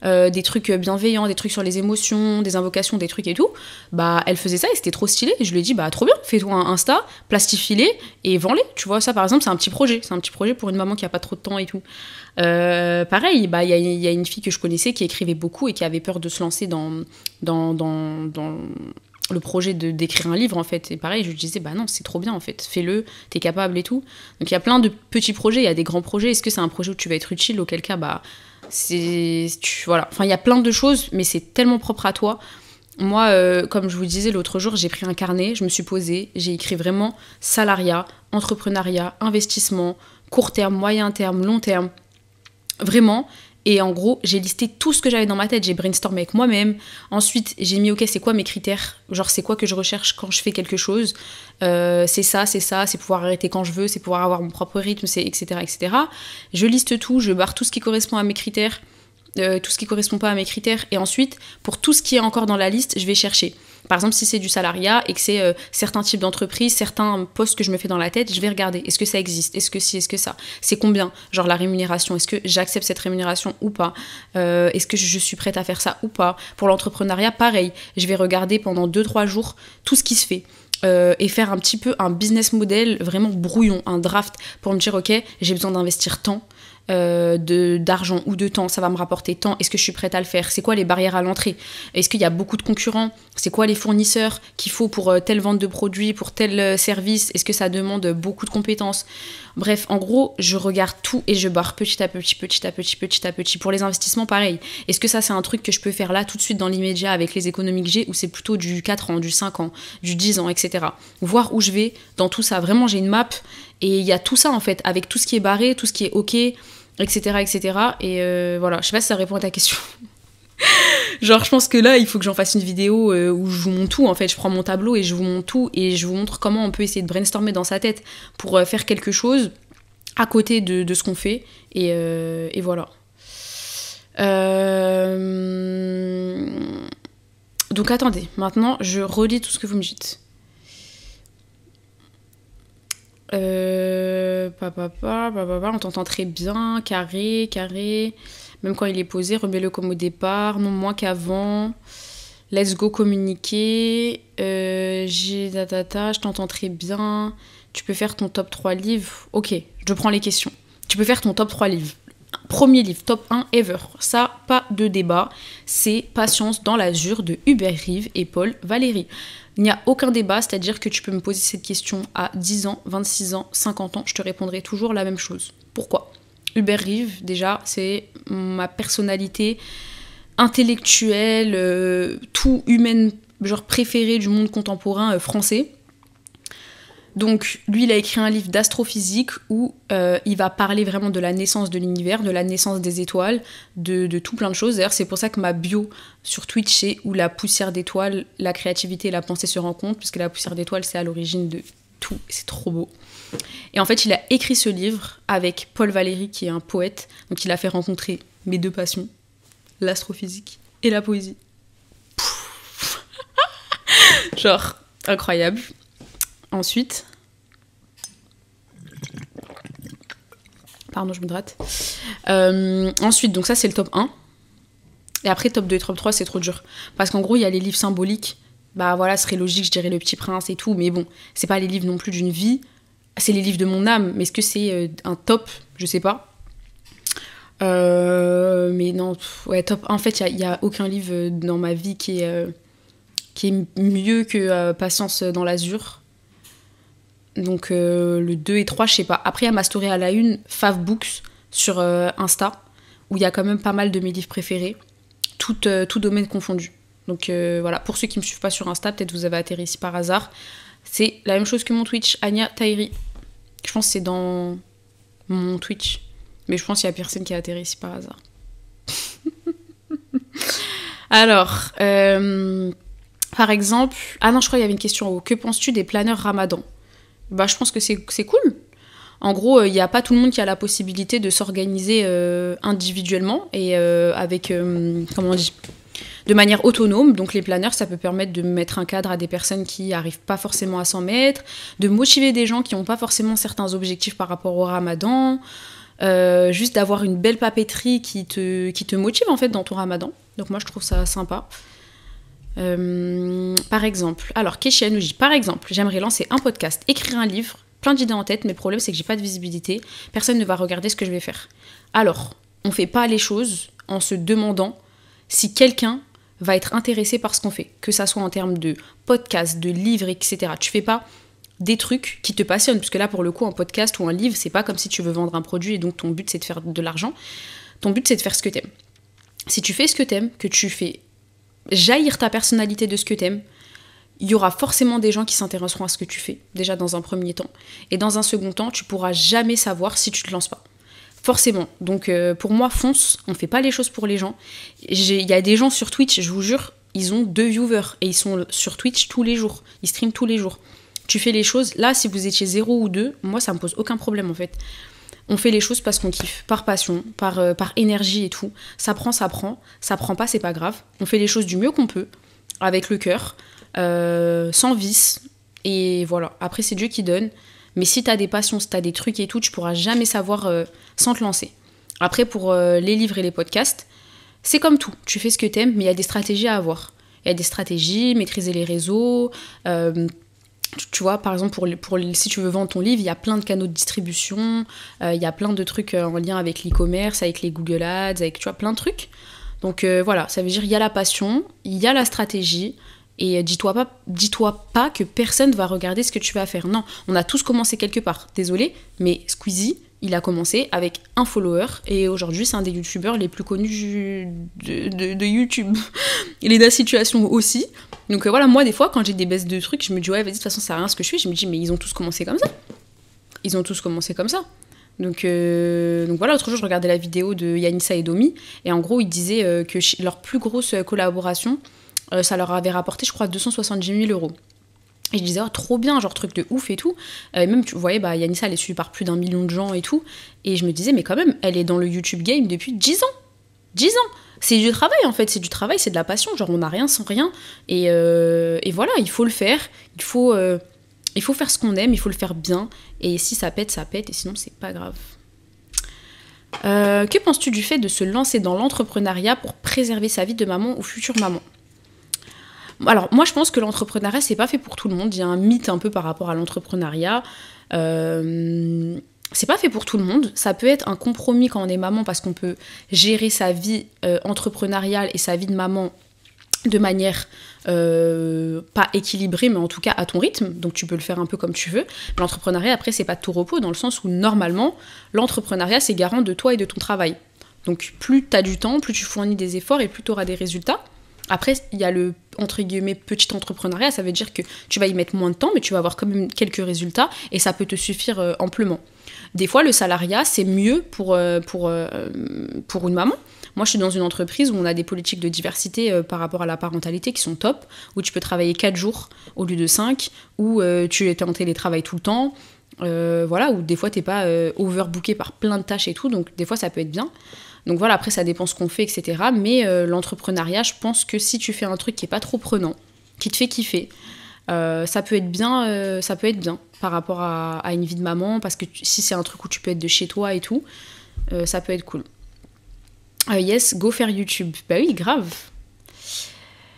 des trucs bienveillants, des trucs sur les émotions, des invocations, des trucs et tout. Bah, elle faisait ça et c'était trop stylé. Et je lui ai dit, bah, trop bien, fais-toi un Insta, plastifie-les et vends-les. Tu vois, ça, par exemple, c'est un petit projet. C'est un petit projet pour une maman qui a pas trop de temps et tout. Pareil, bah, y a une fille que je connaissais qui écrivait beaucoup et qui avait peur de se lancer dans le projet d'écrire un livre, en fait. Et pareil, je lui disais, bah non, c'est trop bien, en fait. Fais-le, t'es capable et tout. Donc, il y a plein de petits projets, il y a des grands projets. Est-ce que c'est un projet où tu vas être utile? Auquel cas, bah, voilà. Enfin, il y a plein de choses, mais c'est tellement propre à toi. Moi, comme je vous disais l'autre jour, j'ai pris un carnet, je me suis posée, j'ai écrit vraiment salariat, entrepreneuriat, investissement, court terme, moyen terme, long terme. Vraiment. Et en gros, j'ai listé tout ce que j'avais dans ma tête. J'ai brainstormé avec moi-même. Ensuite, j'ai mis, ok, c'est quoi mes critères? Genre, c'est quoi que je recherche quand je fais quelque chose? C'est ça, c'est pouvoir arrêter quand je veux, c'est pouvoir avoir mon propre rythme, c'est etc., etc. Je liste tout, je barre tout ce qui correspond à mes critères, tout ce qui correspond pas à mes critères. Et ensuite, pour tout ce qui est encore dans la liste, je vais chercher. Par exemple, si c'est du salariat et que c'est certains types d'entreprises, certains postes que je me fais dans la tête, je vais regarder. Est-ce que ça existe? Est-ce que si? Est-ce que ça? C'est combien? Genre la rémunération. Est-ce que j'accepte cette rémunération ou pas? Est-ce que je suis prête à faire ça ou pas? Pour l'entrepreneuriat, pareil. Je vais regarder pendant 2-3 jours tout ce qui se fait. Et faire un petit peu un business model vraiment brouillon, un draft, pour me dire, ok, j'ai besoin d'investir tant. d'argent ou de temps, ça va me rapporter tant, est-ce que je suis prête à le faire, c'est quoi les barrières à l'entrée, est-ce qu'il y a beaucoup de concurrents, c'est quoi les fournisseurs qu'il faut pour telle vente de produits, pour tel service, est-ce que ça demande beaucoup de compétences, bref, en gros, je regarde tout et je barre petit à petit, petit à petit, petit à petit. Pour les investissements, pareil, est-ce que ça c'est un truc que je peux faire là tout de suite dans l'immédiat avec les économies que j'ai, ou c'est plutôt du 4 ans, du 5 ans, du 10 ans, etc. Voir où je vais dans tout ça, vraiment j'ai une map, et il y a tout ça en fait, avec tout ce qui est barré, tout ce qui est ok, etc. etc. Et voilà, je sais pas si ça répond à ta question. Genre, je pense que là, il faut que j'en fasse une vidéo où je vous montre tout. En fait, je prends mon tableau et je vous montre tout. Et je vous montre comment on peut essayer de brainstormer dans sa tête pour faire quelque chose à côté de ce qu'on fait. Et voilà. Donc, attendez. Maintenant, je relis tout ce que vous me dites. On t'entend très bien, carré, même quand il est posé, remets-le comme au départ, non moins qu'avant, let's go communiquer, je t'entends très bien, tu peux faire ton top 3 livres, ok, je prends les questions, tu peux faire ton top 3 livres, premier livre, top 1 ever, ça, pas de débat, c'est Patience dans l'azur de Hubert Reeves et Paul Valéry. Il n'y a aucun débat, c'est-à-dire que tu peux me poser cette question à 10 ans, 26 ans, 50 ans, je te répondrai toujours la même chose. Pourquoi ? Hubert Reeves, déjà, c'est ma personnalité intellectuelle, tout humaine, genre préférée du monde contemporain français. Donc, lui, il a écrit un livre d'astrophysique où il va parler vraiment de la naissance de l'univers, de la naissance des étoiles, de tout plein de choses. D'ailleurs, c'est pour ça que ma bio sur Twitch, c'est où la poussière d'étoiles, la créativité et la pensée se rencontrent, puisque la poussière d'étoiles, c'est à l'origine de tout. C'est trop beau. Et en fait, il a écrit ce livre avec Paul Valéry, qui est un poète. Donc, il a fait rencontrer mes deux passions, l'astrophysique et la poésie. Genre, incroyable. Ensuite, pardon, je me hydrate. Ensuite, donc ça c'est le top 1. Et après, top 2 et top 3, c'est trop dur. Parce qu'en gros, il y a les livres symboliques. Bah voilà, ce serait logique, je dirais Le Petit Prince et tout. Mais bon, c'est pas les livres non plus d'une vie. C'est les livres de mon âme. Mais est-ce que c'est un top ? Je sais pas. Mais non, ouais, top 1. En fait, il y a aucun livre dans ma vie qui est mieux que Patience dans l'azur. Donc le 2 et 3, je sais pas. Après, il y a ma story à la une, Fav Books, sur Insta, où il y a quand même pas mal de mes livres préférés, tout domaine confondu. Donc voilà, pour ceux qui me suivent pas sur Insta, peut-être vous avez atterri ici par hasard. C'est la même chose que mon Twitch, Anya Tahiri. Je pense que c'est dans mon Twitch. Mais je pense qu'il y a personne qui a atterri ici par hasard. Alors, par exemple... Ah non, je crois qu'il y avait une question en haut. Que penses-tu des planeurs Ramadan ? Bah, je pense que c'est cool. En gros, il n'y a pas tout le monde qui a la possibilité de s'organiser individuellement et avec, comment on dit, de manière autonome. Donc les planeurs, ça peut permettre de mettre un cadre à des personnes qui n'arrivent pas forcément à s'en mettre, de motiver des gens qui n'ont pas forcément certains objectifs par rapport au Ramadan, juste d'avoir une belle papeterie qui te motive en fait dans ton Ramadan. Donc moi, je trouve ça sympa. Par exemple, alors Kéchia nous dit, par exemple, j'aimerais lancer un podcast, écrire un livre, plein d'idées en tête, mais le problème c'est que j'ai pas de visibilité, personne ne va regarder ce que je vais faire. Alors, on fait pas les choses en se demandant si quelqu'un va être intéressé par ce qu'on fait, que ça soit en termes de podcast, de livres, etc. Tu fais pas des trucs qui te passionnent, puisque là pour le coup, un podcast ou un livre, c'est pas comme si tu veux vendre un produit et donc ton but c'est de faire de l'argent, ton but c'est de faire ce que t'aimes. Si tu fais ce que t'aimes, que tu fais jaillir ta personnalité de ce que t'aimes, il y aura forcément des gens qui s'intéresseront à ce que tu fais, déjà dans un premier temps. Et dans un second temps, tu pourras jamais savoir si tu te lances pas. Forcément. Donc pour moi, fonce, on fait pas les choses pour les gens. Il y a des gens sur Twitch, je vous jure, ils ont 2 viewers et ils sont sur Twitch tous les jours. Ils streament tous les jours. Tu fais les choses, là, si vous étiez 0 ou 2, moi, ça me pose aucun problème en fait. On fait les choses parce qu'on kiffe, par passion, par énergie et tout. Ça prend pas, c'est pas grave. On fait les choses du mieux qu'on peut, avec le cœur, sans vice, et voilà. Après, c'est Dieu qui donne, mais si t'as des passions, si t'as des trucs et tout, tu pourras jamais savoir sans te lancer. Après, pour les livres et les podcasts, c'est comme tout. Tu fais ce que t'aimes, mais il y a des stratégies à avoir. Il y a des stratégies, maîtriser les réseaux, Tu vois, par exemple, si tu veux vendre ton livre, il y a plein de canaux de distribution, il y a plein de trucs en lien avec l'e-commerce, avec les Google Ads, avec, tu vois, plein de trucs. Donc voilà, ça veut dire il y a la passion, il y a la stratégie, et dis-toi pas que personne va regarder ce que tu vas faire. Non, on a tous commencé quelque part. Désolé, mais Squeezie, il a commencé avec un follower, et aujourd'hui, c'est un des youtubeurs les plus connus de YouTube. Il est dans la situation aussi. Donc voilà, moi, des fois, quand j'ai des baisses de trucs, je me dis, ouais, vas-y, de toute façon, ça sert à rien ce que je fais. Je me dis, mais ils ont tous commencé comme ça. Ils ont tous commencé comme ça. Donc voilà, l'autre jour, je regardais la vidéo de Yanissa et Domi, et en gros, ils disaient que leur plus grosse collaboration, ça leur avait rapporté, je crois, 270 000 euros. Et je disais, oh, trop bien, genre truc de ouf et tout. Même, tu voyais, bah, Yanissa, elle est suivie par plus d'1 million de gens et tout. Et je me disais, mais quand même, elle est dans le YouTube game depuis 10 ans. 10 ans. C'est du travail, en fait. C'est du travail, c'est de la passion. Genre, on n'a rien sans rien. Et voilà, il faut le faire. Il faut faire ce qu'on aime, il faut le faire bien. Et si ça pète, ça pète. Et sinon, c'est pas grave. Que penses-tu du fait de se lancer dans l'entrepreneuriat pour préserver sa vie de maman ou future maman ? Alors, moi, je pense que l'entrepreneuriat, c'est pas fait pour tout le monde. Il y a un mythe un peu par rapport à l'entrepreneuriat. C'est pas fait pour tout le monde. Ça peut être un compromis quand on est maman parce qu'on peut gérer sa vie entrepreneuriale et sa vie de maman de manière pas équilibrée, mais en tout cas à ton rythme. Donc, tu peux le faire un peu comme tu veux. L'entrepreneuriat, après, c'est pas de tout repos dans le sens où, normalement, l'entrepreneuriat, c'est garant de toi et de ton travail. Donc, plus tu as du temps, plus tu fournis des efforts et plus tu auras des résultats. Après, il y a le, entre guillemets, petit entrepreneuriat, ça veut dire que tu vas y mettre moins de temps, mais tu vas avoir quand même quelques résultats, et ça peut te suffire amplement. Des fois, le salariat, c'est mieux pour une maman. Moi, je suis dans une entreprise où on a des politiques de diversité par rapport à la parentalité qui sont top, où tu peux travailler 4 jours au lieu de 5, où tu es en télétravail tout le temps, voilà, où des fois, t'es pas overbooké par plein de tâches et tout, donc des fois, ça peut être bien. Donc voilà, après ça dépend ce qu'on fait, etc. Mais l'entrepreneuriat, je pense que si tu fais un truc qui est pas trop prenant, qui te fait kiffer, ça peut être bien par rapport à une vie de maman, parce que si c'est un truc où tu peux être de chez toi et tout, ça peut être cool. Yes, go faire YouTube. Bah oui, grave.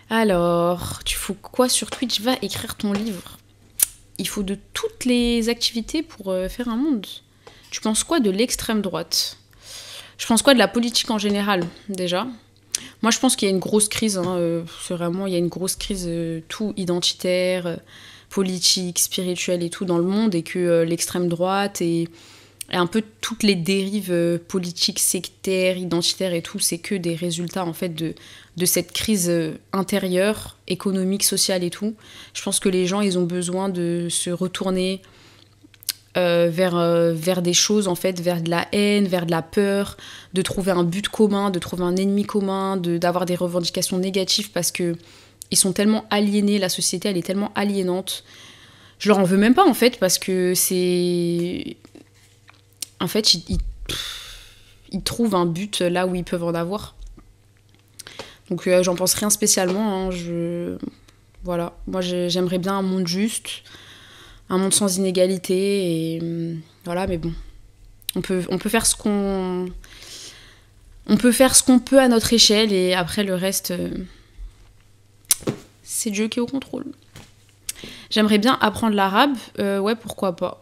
Alors, tu fais quoi sur Twitch ? Va écrire ton livre. Il faut de toutes les activités pour faire un monde. Tu penses quoi de l'extrême droite ? Je pense quoi de la politique en général, déjà ? Moi, je pense qu'il y a une grosse crise, c'est vraiment, il y a une grosse crise tout identitaire, politique, spirituelle et tout dans le monde, et que l'extrême droite et un peu toutes les dérives politiques, sectaires, identitaires et tout, c'est que des résultats, en fait, de cette crise intérieure, économique, sociale et tout. Je pense que les gens, ils ont besoin de se retourner vers des choses, en fait, vers de la haine, vers de la peur, de trouver un but commun, de trouver un ennemi commun, d'avoir des revendications négatives, parce que ils sont tellement aliénés, la société, elle est tellement aliénante. Je leur en veux même pas, en fait, parce que c'est... En fait, ils trouvent un but là où ils peuvent en avoir. Donc j'en pense rien spécialement, hein, voilà. Moi, j'aimerais bien un monde juste, un monde sans inégalité, et voilà, mais bon, on peut faire ce qu'on peut à notre échelle, et après le reste, c'est Dieu qui est au contrôle. J'aimerais bien apprendre l'arabe, ouais, pourquoi pas.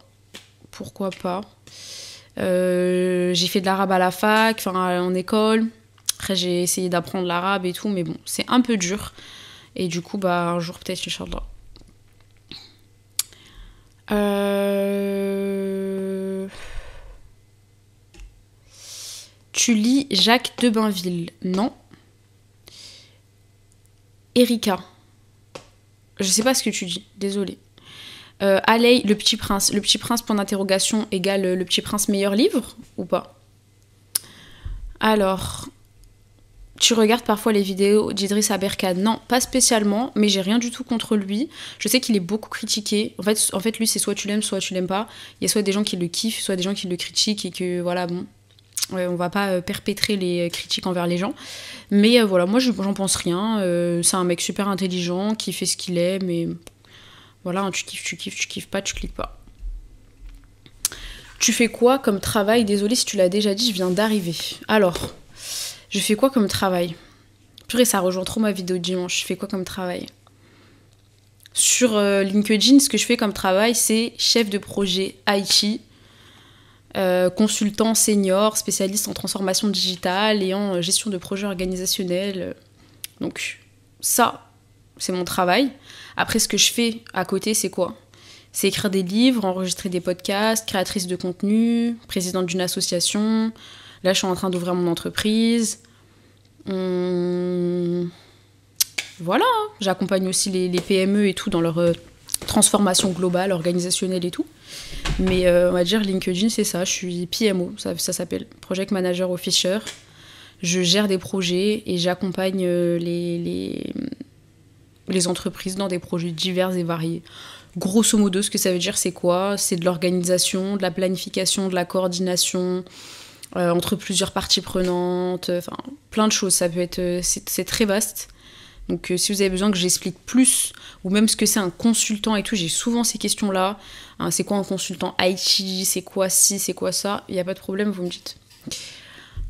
J'ai fait de l'arabe à la fac, enfin en école. Après j'ai essayé d'apprendre l'arabe et tout, mais bon, c'est un peu dur. Et du coup, bah un jour peut-être, Inch'Allah. Tu lis Jacques de Bainville? Non. Erika. Je sais pas ce que tu dis, désolée. Aley, Le Petit Prince. Le Petit Prince, point d'interrogation, égale Le Petit Prince meilleur livre ou pas? Alors, tu regardes parfois les vidéos d'Idriss Aberkane? Non, pas spécialement, mais j'ai rien du tout contre lui. Je sais qu'il est beaucoup critiqué. En fait, lui, c'est soit tu l'aimes, soit tu l'aimes pas. Il y a soit des gens qui le kiffent, soit des gens qui le critiquent, et que voilà, bon, on va pas perpétrer les critiques envers les gens. Mais voilà, moi, j'en pense rien. C'est un mec super intelligent qui fait ce qu'il aime, et voilà, hein, tu kiffes pas, tu cliques pas. Tu fais quoi comme travail? Désolée si tu l'as déjà dit, je viens d'arriver. Alors, je fais quoi comme travail? Purée, ça rejoint trop ma vidéo de dimanche. Je fais quoi comme travail? Sur LinkedIn, ce que je fais comme travail, c'est chef de projet IT, consultant senior, spécialiste en transformation digitale et en gestion de projets organisationnels. Donc ça, c'est mon travail. Après, ce que je fais à côté, c'est quoi? C'est écrire des livres, enregistrer des podcasts, créatrice de contenu, présidente d'une association. Là, je suis en train d'ouvrir mon entreprise. Voilà, j'accompagne aussi les PME et tout dans leur transformation globale, organisationnelle et tout. Mais on va dire LinkedIn, c'est ça. Je suis PMO, ça s'appelle Project Manager Officer. Je gère des projets et j'accompagne les entreprises dans des projets divers et variés. Grosso modo, ce que ça veut dire, c'est quoi? C'est de l'organisation, de la planification, de la coordination entre plusieurs parties prenantes, enfin plein de choses. Ça peut être, c'est très vaste. Donc si vous avez besoin que j'explique plus, ou même ce que c'est un consultant et tout, j'ai souvent ces questions-là. Hein, c'est quoi un consultant IT? C'est quoi ci? C'est quoi ça? Il n'y a pas de problème, vous me dites.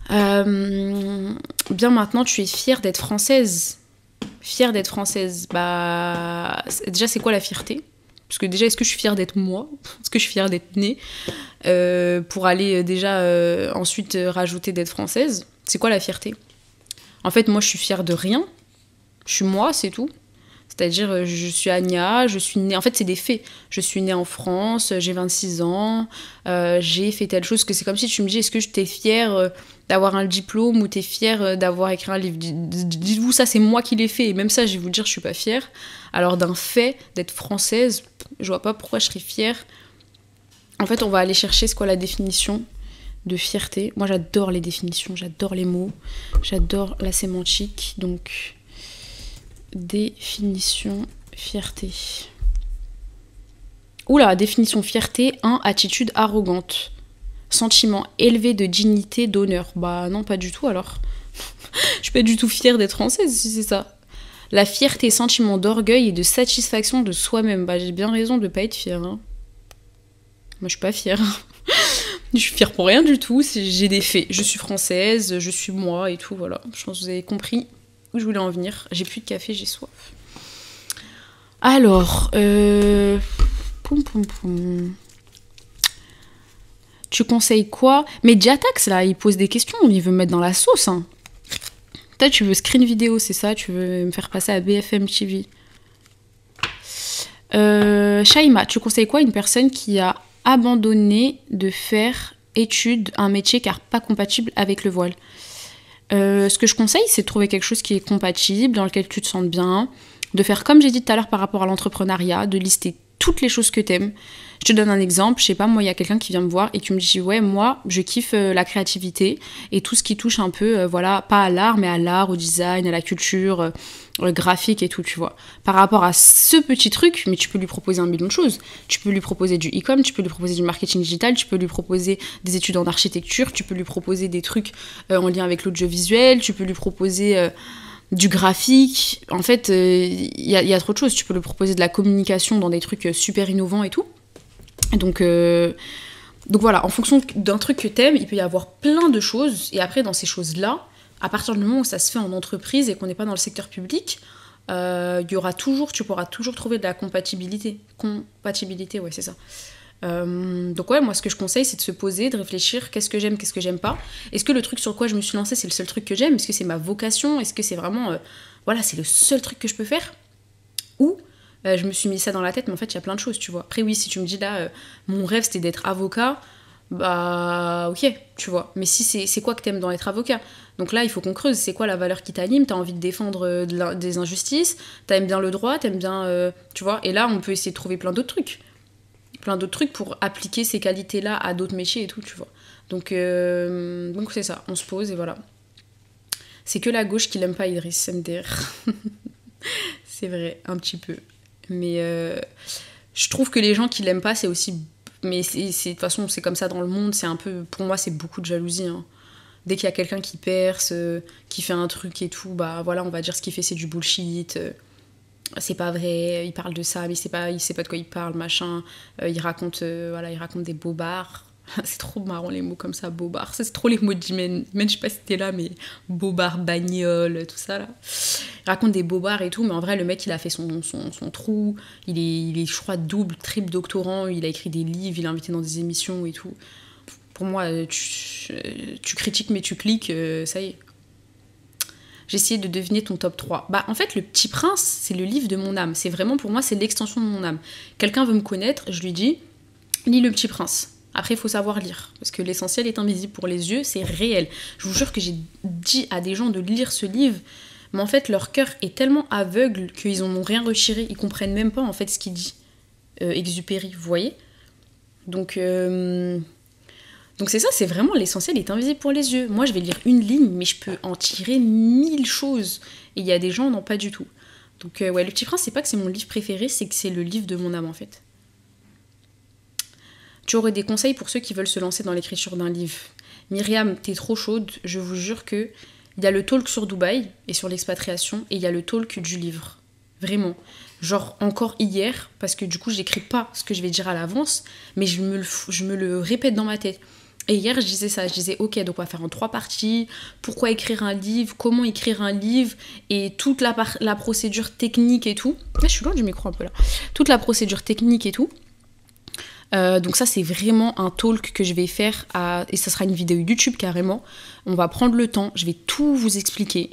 Bien maintenant, tu es fière d'être française. Fière d'être française. Bah, déjà, c'est quoi la fierté? Parce que déjà, est-ce que je suis fière d'être moi? Est-ce que je suis fière d'être née? Pour aller déjà ensuite rajouter d'être française. C'est quoi la fierté? En fait, moi, je suis fière de rien. Je suis moi, c'est tout. C'est-à-dire, je suis Anya, je suis née... En fait, c'est des faits. Je suis née en France, j'ai 26 ans, j'ai fait telle chose, que c'est comme si tu me dis, est-ce que t'es fière d'avoir un diplôme ou t'es fière d'avoir écrit un livre? Dites-vous, ça, c'est moi qui l'ai fait. Et même ça, je vais vous dire, je suis pas fière. Alors, d'un fait d'être française, je vois pas pourquoi je serais fière. En fait, on va aller chercher c'est quoi la définition de fierté. Moi, j'adore les définitions, j'adore les mots, j'adore la sémantique. Donc... définition fierté. Oula, définition fierté, 1. Attitude arrogante. Sentiment élevé de dignité, d'honneur. Bah non, pas du tout alors. Je suis pas du tout fière d'être française si c'est ça. La fierté, sentiment d'orgueil et de satisfaction de soi-même. Bah j'ai bien raison de pas être fière. Hein. Moi je suis pas fière. Je suis fière pour rien du tout. J'ai des faits. Je suis française, je suis moi et tout, voilà. Je pense que vous avez compris où je voulais en venir. J'ai plus de café, j'ai soif. Alors, tu conseilles quoi? Mediatax, là, il pose des questions, il veut me mettre dans la sauce. Hein. Toi, tu veux screen vidéo, c'est ça? Tu veux me faire passer à BFM TV. Shaima, tu conseilles quoi à une personne qui a abandonné de faire études, un métier car pas compatible avec le voile? Ce que je conseille, c'est de trouver quelque chose qui est compatible, dans lequel tu te sens bien, de faire comme j'ai dit tout à l'heure par rapport à l'entrepreneuriat, de lister toutes les choses que t'aimes. Je te donne un exemple, je sais pas, moi il y a quelqu'un qui vient me voir et qui me dit ouais, moi je kiffe la créativité et tout ce qui touche un peu, voilà, pas à l'art, mais à l'art, au design, à la culture, graphique et tout, tu vois. Par rapport à ce petit truc, mais tu peux lui proposer un million de choses. Tu peux lui proposer du e-com, tu peux lui proposer du marketing digital, tu peux lui proposer des études en architecture, tu peux lui proposer des trucs en lien avec l'audiovisuel, tu peux lui proposer du graphique. En fait, il y a trop de choses. Tu peux lui proposer de la communication dans des trucs super innovants et tout. Donc voilà, en fonction d'un truc que t'aimes, il peut y avoir plein de choses. Et après, dans ces choses-là, à partir du moment où ça se fait en entreprise et qu'on n'est pas dans le secteur public, tu pourras toujours trouver de la compatibilité. Compatibilité, ouais, c'est ça. Donc ouais, moi ce que je conseille, c'est de se poser, de réfléchir, qu'est-ce que j'aime pas. Est-ce que le truc sur quoi je me suis lancée, c'est le seul truc que j'aime? Est-ce que c'est ma vocation? Est-ce que c'est vraiment... voilà, c'est le seul truc que je peux faire? Ou je me suis mis ça dans la tête, mais en fait, il y a plein de choses, tu vois. Après, oui, si tu me dis là, mon rêve, c'était d'être avocat, bah, ok, tu vois. Mais si c'est quoi que t'aimes dans être avocat? Donc là, il faut qu'on creuse. C'est quoi la valeur qui t'anime? T'as envie de défendre des injustices? T'aimes bien le droit? T'aimes bien... tu vois. Et là, on peut essayer de trouver plein d'autres trucs. Plein d'autres trucs pour appliquer ces qualités-là à d'autres métiers et tout, tu vois. Donc c'est ça, on se pose et voilà. C'est que la gauche qui l'aime pas Idriss, MDR. C'est vrai, un petit peu. Mais je trouve que les gens qui l'aiment pas, c'est aussi... Mais de toute façon, c'est comme ça dans le monde, c'est un peu... Pour moi, c'est beaucoup de jalousie. Hein. Dès qu'il y a quelqu'un qui perce, qui fait un truc et tout, bah voilà, on va dire ce qu'il fait, c'est du bullshit. C'est pas vrai, il parle de ça, mais il sait pas de quoi il parle, machin. Il raconte des bobards. C'est trop marrant les mots comme ça, bobard. Ça, c'est trop les mots de Jimen. Même je sais pas si t'es là, mais bobard, bagnole, tout ça là. Il raconte des bobards et tout, mais en vrai, le mec, il a fait son trou. Il est, je crois, double, triple doctorant. Il a écrit des livres, il est invité dans des émissions et tout. Pour moi, tu critiques, mais tu cliques, ça y est. J'ai essayé de deviner ton top 3. Bah, en fait, Le Petit Prince, c'est le livre de mon âme. C'est vraiment, pour moi, c'est l'extension de mon âme. Quelqu'un veut me connaître, je lui dis, lis Le Petit Prince. Après, il faut savoir lire, parce que l'essentiel est invisible pour les yeux, c'est réel. Je vous jure que j'ai dit à des gens de lire ce livre, mais en fait, leur cœur est tellement aveugle qu'ils n'en ont rien retiré, ils comprennent même pas en fait ce qu'il dit. Exupéry, vous voyez ? Donc c'est ça, c'est vraiment l'essentiel est invisible pour les yeux. Moi, je vais lire une ligne, mais je peux en tirer 1000 choses. Et il y a des gens, non, pas du tout. Donc ouais, Le Petit Prince, c'est pas que c'est mon livre préféré, c'est que c'est le livre de mon âme en fait. Tu aurais des conseils pour ceux qui veulent se lancer dans l'écriture d'un livre? Myriam, t'es trop chaude, je vous jure que il y a le talk sur Dubaï et sur l'expatriation, et il y a le talk du livre. Vraiment. Genre encore hier, parce que du coup j'écris pas ce que je vais dire à l'avance, mais je me le répète dans ma tête. Et hier je disais ça, je disais ok, donc on va faire en 3 parties, pourquoi écrire un livre, comment écrire un livre, et toute la procédure technique et tout. Là, je suis loin du micro un peu là. Toute la procédure technique et tout. Donc ça c'est vraiment un talk que je vais faire et ça sera une vidéo YouTube carrément. On va prendre le temps, je vais tout vous expliquer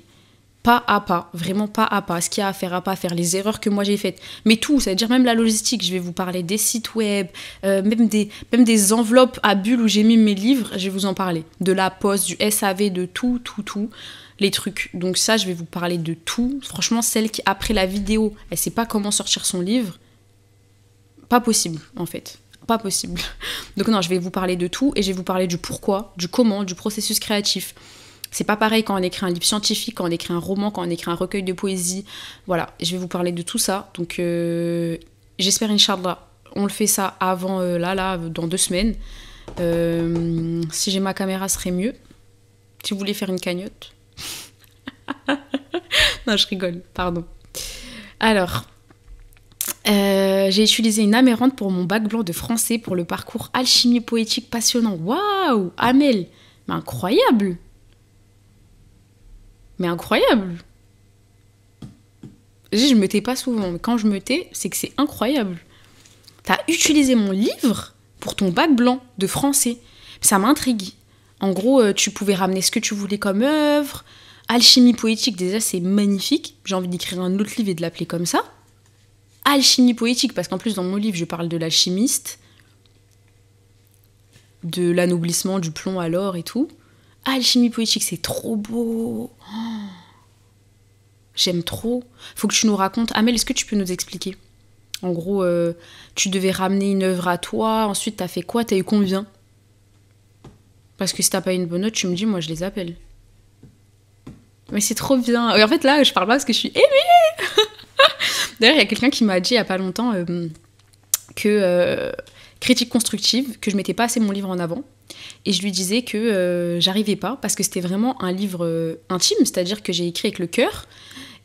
pas à pas, vraiment pas à pas, ce qu'il y a à faire, les erreurs que moi j'ai faites, mais tout, ça veut dire même la logistique. Je vais vous parler des sites web, même des enveloppes à bulles où j'ai mis mes livres, je vais vous en parler, de la poste, du SAV, de tout les trucs. Donc ça, je vais vous parler de tout. Franchement, celle qui après la vidéo, elle sait pas comment sortir son livre, pas possible en fait. Pas possible. Donc non, je vais vous parler de tout et je vais vous parler du pourquoi, du comment, du processus créatif. C'est pas pareil quand on écrit un livre scientifique, quand on écrit un roman, quand on écrit un recueil de poésie. Voilà, je vais vous parler de tout ça. Donc j'espère, Inch'Allah, on le fait ça avant, dans 2 semaines. Si j'ai ma caméra, ce serait mieux. Si vous voulez faire une cagnotte. Non, je rigole, pardon. Alors... j'ai utilisé une amérante pour mon bac blanc de français pour le parcours alchimie poétique passionnant. Waouh, Amel, mais incroyable. Mais incroyable. Je me tais pas souvent, mais quand je me tais, c'est que c'est incroyable. T'as utilisé mon livre pour ton bac blanc de français. Ça m'intrigue. En gros, tu pouvais ramener ce que tu voulais comme œuvre. Alchimie poétique, déjà, c'est magnifique. J'ai envie d'écrire un autre livre et de l'appeler comme ça. Alchimie poétique, parce qu'en plus dans mon livre je parle de l'alchimiste, de l'anoblissement du plomb à l'or et tout. Alchimie poétique, c'est trop beau. Oh, j'aime trop. Faut que tu nous racontes. Amel, est-ce que tu peux nous expliquer? En gros, tu devais ramener une œuvre à toi, ensuite t'as fait quoi? T'as eu combien? Parce que si t'as pas une bonne note, tu me dis, moi je les appelle. Mais c'est trop bien. Et en fait là, je parle pas parce que je suis émue. D'ailleurs, il y a quelqu'un qui m'a dit il y a pas longtemps que critique constructive, que je mettais pas assez mon livre en avant. Et je lui disais que j'arrivais pas parce que c'était vraiment un livre intime, c'est-à-dire que j'ai écrit avec le cœur.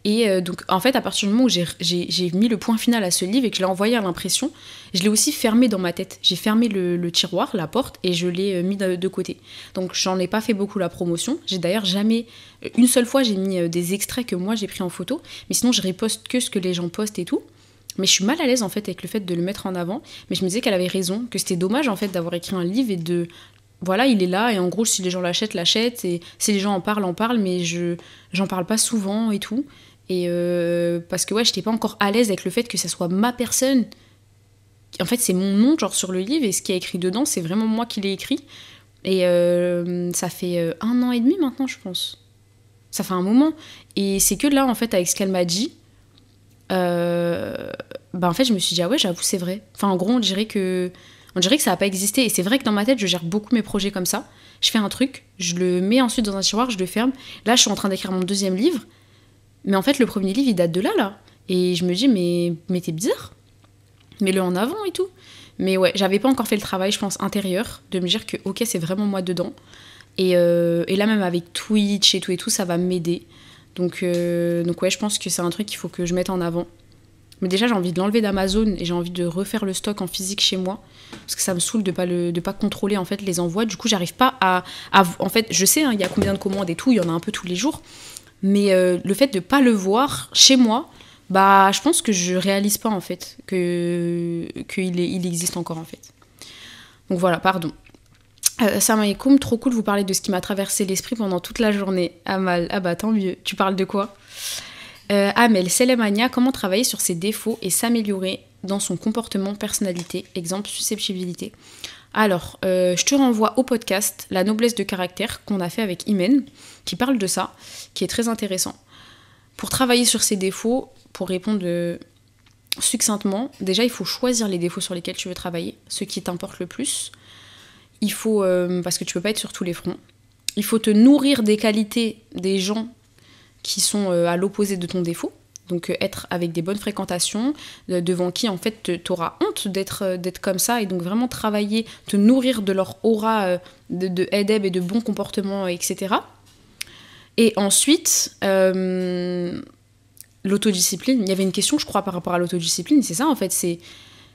Et donc, en fait, à partir du moment où j'ai mis le point final à ce livre et que je l'ai envoyé à l'impression, je l'ai aussi fermé dans ma tête. J'ai fermé le tiroir, la porte, et je l'ai mis de côté. Donc, j'en ai pas fait beaucoup la promotion. J'ai d'ailleurs jamais... Une seule fois, j'ai mis des extraits que moi, j'ai pris en photo. Mais sinon, je reposte que ce que les gens postent et tout. Mais je suis mal à l'aise, en fait, avec le fait de le mettre en avant. Mais je me disais qu'elle avait raison, que c'était dommage, en fait, d'avoir écrit un livre et de... Voilà, il est là, et en gros, si les gens l'achètent, et si les gens en parlent, mais j'en parle pas souvent et tout. Et parce que ouais, j'étais pas encore à l'aise avec le fait que ça soit ma personne. En fait, c'est mon nom genre sur le livre et ce qui est écrit dedans, c'est vraiment moi qui l'ai écrit. Et ça fait 1 an et demi maintenant, je pense. Ça fait un moment. Et c'est que là, en fait, avec ce qu'elle m'a dit, en fait, je me suis dit, ah ouais, j'avoue, c'est vrai. Enfin, en gros, on dirait que ça n'a pas existé. Et c'est vrai que dans ma tête, je gère beaucoup mes projets comme ça. Je fais un truc, je le mets ensuite dans un tiroir, je le ferme. Là, je suis en train d'écrire mon 2e livre. Mais en fait, le premier livre, il date de là. Et je me dis, mais t'es bizarre. Mets-le en avant et tout. Mais ouais, j'avais pas encore fait le travail, je pense, intérieur, de me dire que, ok, c'est vraiment moi dedans. Et là, même avec Twitch et tout, ça va m'aider. Donc ouais, je pense que c'est un truc qu'il faut que je mette en avant. Mais déjà, j'ai envie de l'enlever d'Amazon et j'ai envie de refaire le stock en physique chez moi. Parce que ça me saoule de pas contrôler en fait les envois. Du coup, j'arrive pas à en fait, je sais, il y a combien de commandes et tout, il y en a un peu tous les jours. Mais le fait de pas le voir chez moi, bah, je pense que je réalise pas en fait qu'il existe encore en fait. Donc voilà, pardon. Salam alaikum, trop cool, vous parlez de ce qui m'a traversé l'esprit pendant toute la journée. Amal, ah bah tant mieux. Tu parles de quoi? Amel, Selemania, comment travailler sur ses défauts et s'améliorer dans son comportement, personnalité, exemple, susceptibilité. Alors, je te renvoie au podcast La noblesse de caractère qu'on a fait avec Imen, qui parle de ça, qui est très intéressant. Pour travailler sur ses défauts, pour répondre succinctement, déjà il faut choisir les défauts sur lesquels tu veux travailler, ceux qui t'importent le plus. Il faut, parce que tu peux pas être sur tous les fronts, il faut te nourrir des qualités des gens qui sont à l'opposé de ton défaut. Donc être avec des bonnes fréquentations, devant qui en fait t'auras honte d'être comme ça, et donc vraiment travailler, te nourrir de leur aura de edeb et de bon comportement, etc. Et ensuite, l'autodiscipline. Il y avait une question, je crois, par rapport à l'autodiscipline, c'est ça en fait,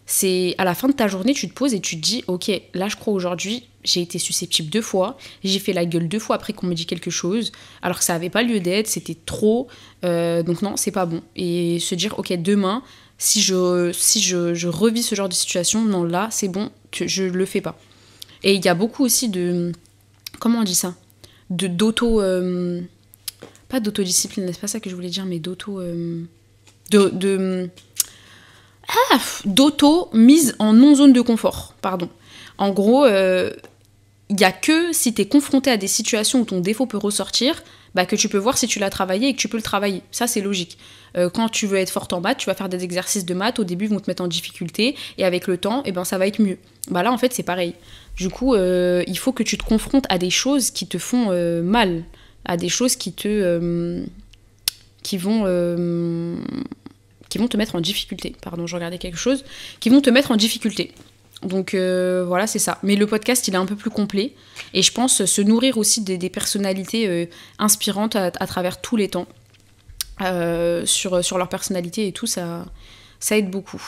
c'est à la fin de ta journée, tu te poses et tu te dis, ok, là je crois aujourd'hui, j'ai été susceptible 2 fois, j'ai fait la gueule 2 fois après qu'on me dit quelque chose, alors que ça n'avait pas lieu d'être, c'était trop, donc non, c'est pas bon. Et se dire, ok, demain, si je revis ce genre de situation, non, là, c'est bon, je le fais pas. Et il y a beaucoup aussi de, comment on dit ça, pas d'autodiscipline, c'est pas ça que je voulais dire, mais d'auto mise en non-zone de confort, pardon. En gros, il n'y a que si tu es confronté à des situations où ton défaut peut ressortir, bah, que tu peux voir si tu l'as travaillé et que tu peux le travailler. Ça, c'est logique. Quand tu veux être forte en maths, tu vas faire des exercices de maths, au début, ils vont te mettre en difficulté, et avec le temps, eh ben, ça va être mieux. Bah, là, en fait, c'est pareil. Du coup, il faut que tu te confrontes à des choses qui te font mal, à des choses qui vont te mettre en difficulté. Pardon, je regardais quelque chose. Qui vont te mettre en difficulté. Donc voilà, c'est ça. Mais le podcast, il est un peu plus complet. Et je pense se nourrir aussi des personnalités inspirantes à travers tous les temps. Sur leur personnalité et tout, ça aide beaucoup.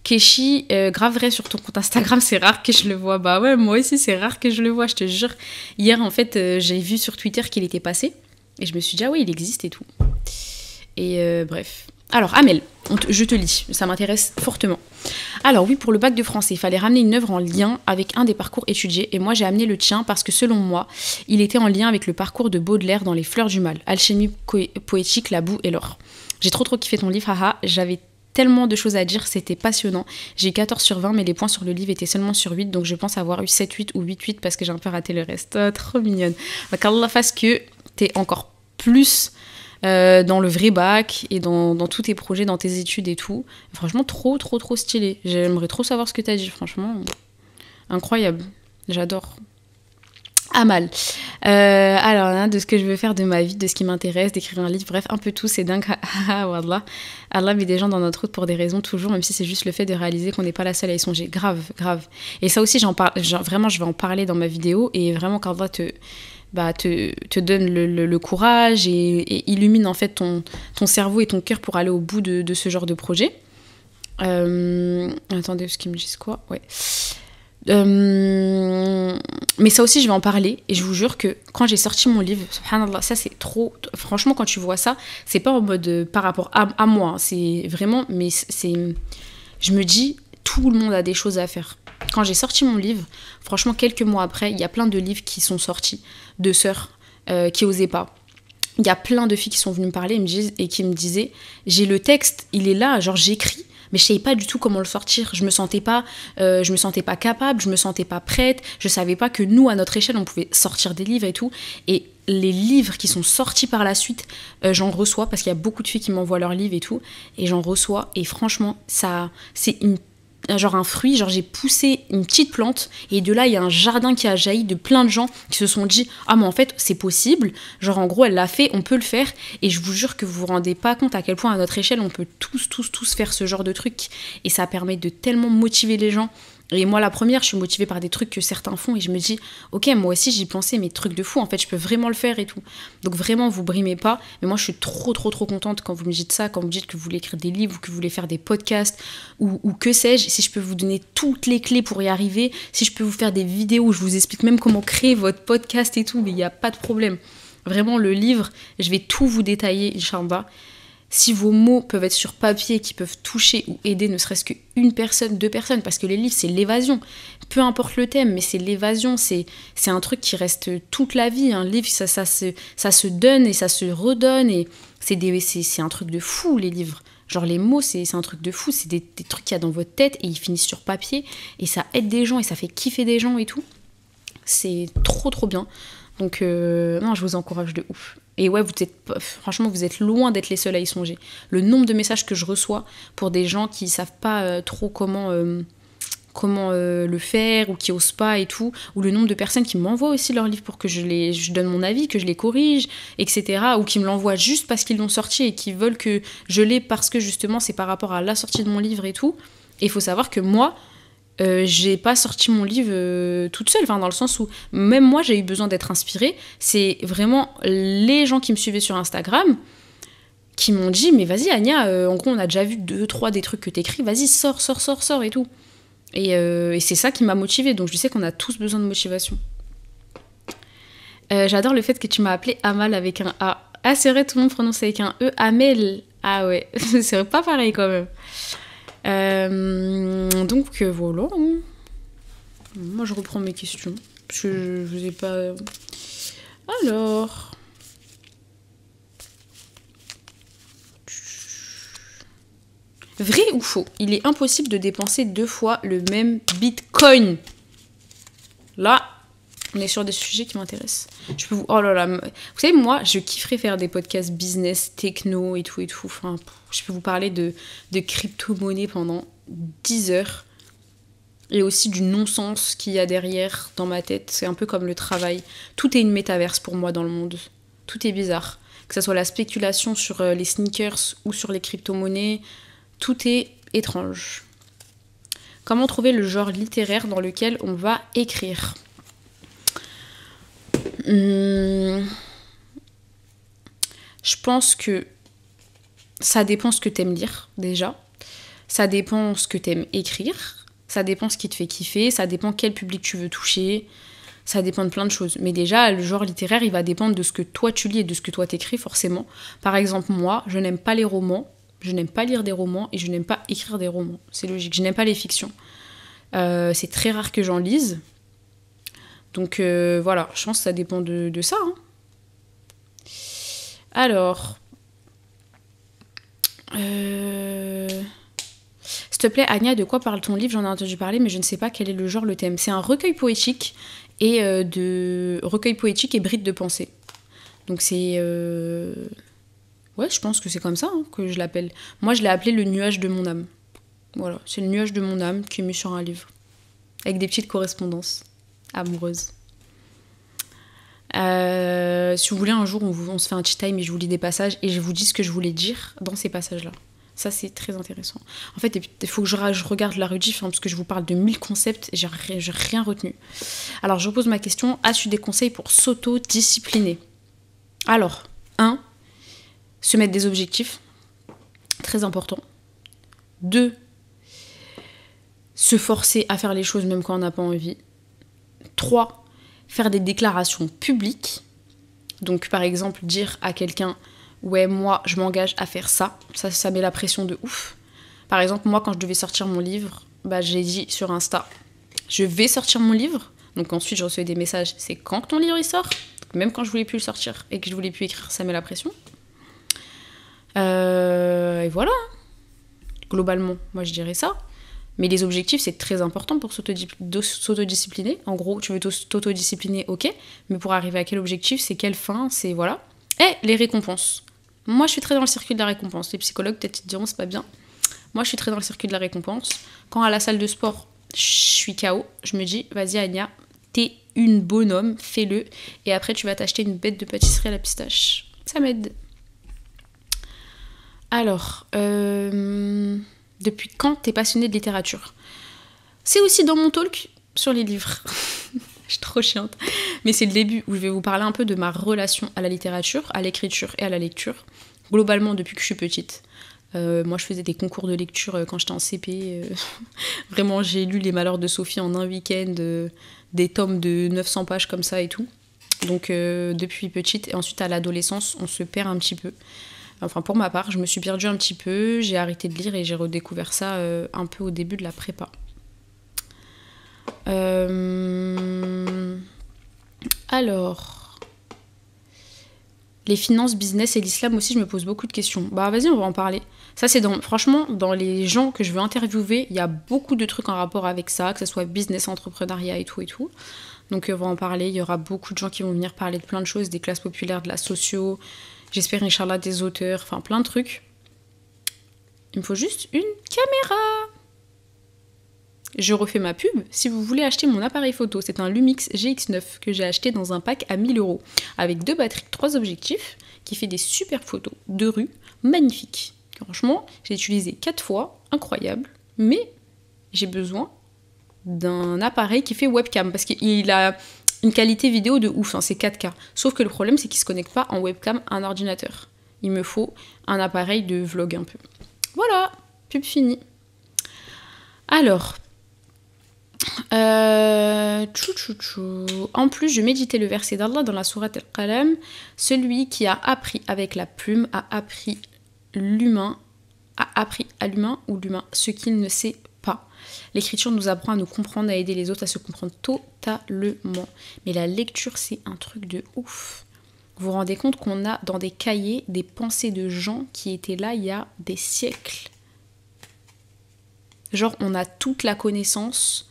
Keshi, grave vrai sur ton compte Instagram, c'est rare que je le vois. Bah ouais, moi aussi, c'est rare que je le vois, je te jure. Hier, en fait, j'ai vu sur Twitter qu'il était passé. Et je me suis dit, ah oui, il existe et tout. Et bref. Alors, Amel, je te lis, ça m'intéresse fortement. Alors oui, pour le bac de français, il fallait ramener une œuvre en lien avec un des parcours étudiés, et moi j'ai amené le tien parce que selon moi, il était en lien avec le parcours de Baudelaire dans Les Fleurs du Mal, Alchimie poétique, la boue et l'or. J'ai trop kiffé ton livre, haha, j'avais tellement de choses à dire, c'était passionnant. J'ai eu 14 sur 20, mais les points sur le livre étaient seulement sur 8, donc je pense avoir eu 7, 8 ou 8, 8 parce que j'ai un peu raté le reste. Oh, trop mignonne. Qu'Allah fasse que t'es encore plus... dans le vrai bac et dans tous tes projets, dans tes études et tout. Franchement, trop stylé. J'aimerais trop savoir ce que t'as dit, franchement. Incroyable. J'adore. Amal. Alors, de ce que je veux faire de ma vie, de ce qui m'intéresse, d'écrire un livre, bref, un peu tout, c'est dingue. Wallah. Allah met des gens dans notre route pour des raisons toujours, même si c'est juste le fait de réaliser qu'on n'est pas la seule à y songer. Grave. Et ça aussi, vraiment, je vais en parler dans ma vidéo, et vraiment, qu'Allah te donne le courage et illumine en fait ton cerveau et ton cœur pour aller au bout de ce genre de projet. Attendez, ce qu'ils me disent quoi? Ouais. Mais ça aussi, je vais en parler, et je vous jure que quand j'ai sorti mon livre, subhanallah, ça c'est trop... Franchement, quand tu vois ça, c'est pas en mode par rapport à moi, hein, c'est vraiment... Mais je me dis, tout le monde a des choses à faire. Quand j'ai sorti mon livre, franchement, quelques mois après, il y a plein de livres qui sont sortis, de sœurs qui osaient pas. Il y a plein de filles qui sont venues me parler et qui me disaient, j'ai le texte, il est là, genre j'écris, mais je savais pas du tout comment le sortir. Je me sentais pas capable, je me sentais pas prête, je savais pas que nous, à notre échelle, on pouvait sortir des livres et tout. Et les livres qui sont sortis par la suite, j'en reçois, parce qu'il y a beaucoup de filles qui m'envoient leurs livres et tout, et j'en reçois, et franchement, ça, c'est genre un fruit, genre j'ai poussé une petite plante, et de là il y a un jardin qui a jailli de plein de gens qui se sont dit, ah mais en fait c'est possible, genre en gros elle l'a fait, on peut le faire. Et je vous jure que vous vous rendez pas compte à quel point à notre échelle on peut tous faire ce genre de truc, et ça permet de tellement motiver les gens Et moi, la première, je suis motivée par des trucs que certains font et je me dis, ok, moi aussi, j'y pensais, mais trucs de fou, en fait, je peux vraiment le faire et tout. Donc vraiment, vous brimez pas. Mais moi, je suis trop contente quand vous me dites ça, quand vous me dites que vous voulez écrire des livres ou que vous voulez faire des podcasts ou que sais-je. Si je peux vous donner toutes les clés pour y arriver, si je peux vous faire des vidéos où je vous explique même comment créer votre podcast et tout, mais il n'y a pas de problème. Vraiment, le livre, je vais tout vous détailler, Inch'Allah. Si vos mots peuvent être sur papier, qui peuvent toucher ou aider ne serait-ce qu'une personne, 2 personnes, parce que les livres, c'est l'évasion. Peu importe le thème, mais c'est l'évasion, c'est un truc qui reste toute la vie. Un livre, ça se donne et ça se redonne, et c'est un truc de fou, les livres. Genre les mots, c'est un truc de fou, c'est des trucs qu'il y a dans votre tête, et ils finissent sur papier, et ça aide des gens, et ça fait kiffer des gens et tout. C'est trop bien. Donc, non, je vous encourage de ouf. Et ouais, franchement, vous êtes loin d'être les seuls à y songer. Le nombre de messages que je reçois pour des gens qui savent pas trop comment le faire ou qui osent pas et tout, ou le nombre de personnes qui m'envoient aussi leurs livres pour que je donne mon avis, que je les corrige, etc. Ou qui me l'envoient juste parce qu'ils l'ont sorti et qui veulent que je l'ai parce que justement c'est par rapport à la sortie de mon livre et tout. Et il faut savoir que moi, j'ai pas sorti mon livre toute seule, enfin, dans le sens où même moi j'ai eu besoin d'être inspirée. C'est vraiment les gens qui me suivaient sur Instagram qui m'ont dit mais vas-y Ania, en gros on a déjà vu 2-3 des trucs que t'écris, vas-y sors et tout. Et c'est ça qui m'a motivée, donc je sais qu'on a tous besoin de motivation. J'adore le fait que tu m'as appelé Amal avec un A. Ah c'est vrai, tout le monde prononce avec un E. Amel. Ah ouais, c'est pas pareil quand même. Donc voilà. Moi je reprends mes questions parce que je vous ai pas. Alors, vrai ou faux, il est impossible de dépenser 2 fois le même bitcoin. Là, on est sur des sujets qui m'intéressent. Oh là là, vous savez, moi, je kifferais faire des podcasts business, techno et tout. Enfin, je peux vous parler de crypto-monnaie pendant 10 heures. Et aussi du non-sens qu'il y a derrière dans ma tête. C'est un peu comme le travail. Tout est une métaverse pour moi dans le monde. Tout est bizarre. Que ce soit la spéculation sur les sneakers ou sur les crypto-monnaies, tout est étrange. Comment trouver le genre littéraire dans lequel on va écrire ? Je pense que ça dépend ce que t'aimes lire, déjà. Ça dépend ce que t'aimes écrire. Ça dépend ce qui te fait kiffer. Ça dépend quel public tu veux toucher. Ça dépend de plein de choses. Mais déjà, le genre littéraire, il va dépendre de ce que toi tu lis et de ce que toi t'écris, forcément. Par exemple, moi, je n'aime pas les romans. Je n'aime pas lire des romans et je n'aime pas écrire des romans. C'est logique. Je n'aime pas les fictions. C'est très rare que j'en lise. Donc voilà, je pense que ça dépend de ça. Hein. Alors, s'il te plaît, Ania, de quoi parle ton livre ? J'en ai entendu parler, mais je ne sais pas quel est le genre, le thème. C'est un recueil poétique et bride de pensée. Donc c'est... Ouais, je pense que c'est comme ça hein, que je l'appelle. Moi, je l'ai appelé le nuage de mon âme. Voilà, c'est le nuage de mon âme qui est mis sur un livre. Avec des petites correspondances amoureuses. Si vous voulez, un jour, on se fait un tea time et je vous lis des passages et je vous dis ce que je voulais dire dans ces passages-là. Ça, c'est très intéressant. En fait, il faut que je regarde la rediff, hein, parce que je vous parle de 1000 concepts et j'ai rien retenu. Alors, je repose ma question. As-tu des conseils pour s'auto-discipliner ? Alors, 1. Se mettre des objectifs. Très important. 2. Se forcer à faire les choses même quand on n'a pas envie. 3. Faire des déclarations publiques. Donc, par exemple, dire à quelqu'un... Ouais, moi, je m'engage à faire ça. Ça met la pression de ouf. Par exemple, moi, quand je devais sortir mon livre, j'ai dit sur Insta, je vais sortir mon livre. Donc ensuite, je recevais des messages, c'est quand que ton livre il sort ? Même quand je voulais plus le sortir et que je voulais plus écrire, ça met la pression. Et voilà. Globalement, moi, je dirais ça. Mais les objectifs, c'est très important pour s'autodiscipliner. En gros, tu veux t'autodiscipliner, ok. Mais pour arriver à quel objectif, c'est quelle fin, c'est voilà. Et les récompenses. Moi, je suis très dans le circuit de la récompense. Les psychologues, peut-être, ils te diront, c'est pas bien. Moi, je suis très dans le circuit de la récompense. Quand à la salle de sport, je suis KO, je me dis, vas-y, Ania, t'es une bonhomme, fais-le. Et après, tu vas t'acheter une bête de pâtisserie à la pistache. Ça m'aide. Alors, depuis quand t'es passionnée de littérature ? C'est aussi dans mon talk sur les livres. Je suis trop chiante. Mais c'est le début où je vais vous parler un peu de ma relation à la littérature, à l'écriture et à la lecture. Globalement, depuis que je suis petite. Moi, je faisais des concours de lecture quand j'étais en CP. Vraiment, j'ai lu Les Malheurs de Sophie en un week-end, des tomes de 900 pages comme ça et tout. Donc, depuis petite. Et ensuite, à l'adolescence, on se perd un petit peu. Enfin, pour ma part, je me suis perdue un petit peu. J'ai arrêté de lire et j'ai redécouvert ça un peu au début de la prépa. Alors, les finances, business et l'islam aussi, je me pose beaucoup de questions. Bah vas-y, on va en parler. Ça, c'est franchement, dans les gens que je veux interviewer, il y a beaucoup de trucs en rapport avec ça, que ce soit business, entrepreneuriat et tout et tout. Donc on va en parler, il y aura beaucoup de gens qui vont venir parler de plein de choses, des classes populaires, de la socio, j'espère, Inch'Allah, des auteurs, enfin plein de trucs. Il me faut juste une caméra. Je refais ma pub. Si vous voulez acheter mon appareil photo, c'est un Lumix GX9 que j'ai acheté dans un pack à 1000 €, avec 2 batteries, 3 objectifs, qui fait des super photos de rue, magnifiques. Franchement, j'ai utilisé 4 fois, incroyable, mais j'ai besoin d'un appareil qui fait webcam, parce qu'il a une qualité vidéo de ouf, hein, c'est 4K. Sauf que le problème, c'est qu'il ne se connecte pas en webcam à un ordinateur. Il me faut un appareil de vlog un peu. Voilà, pub finie. Alors... En plus, je méditais le verset d'Allah dans la sourate Al-Qalam. Celui qui a appris avec la plume a appris à l'humain ou l'humain ce qu'il ne sait pas. L'écriture nous apprend à nous comprendre, à aider les autres à se comprendre totalement. Mais la lecture, c'est un truc de ouf. Vous vous rendez compte qu'on a dans des cahiers des pensées de gens qui étaient là il y a des siècles. Genre, on a toute la connaissance.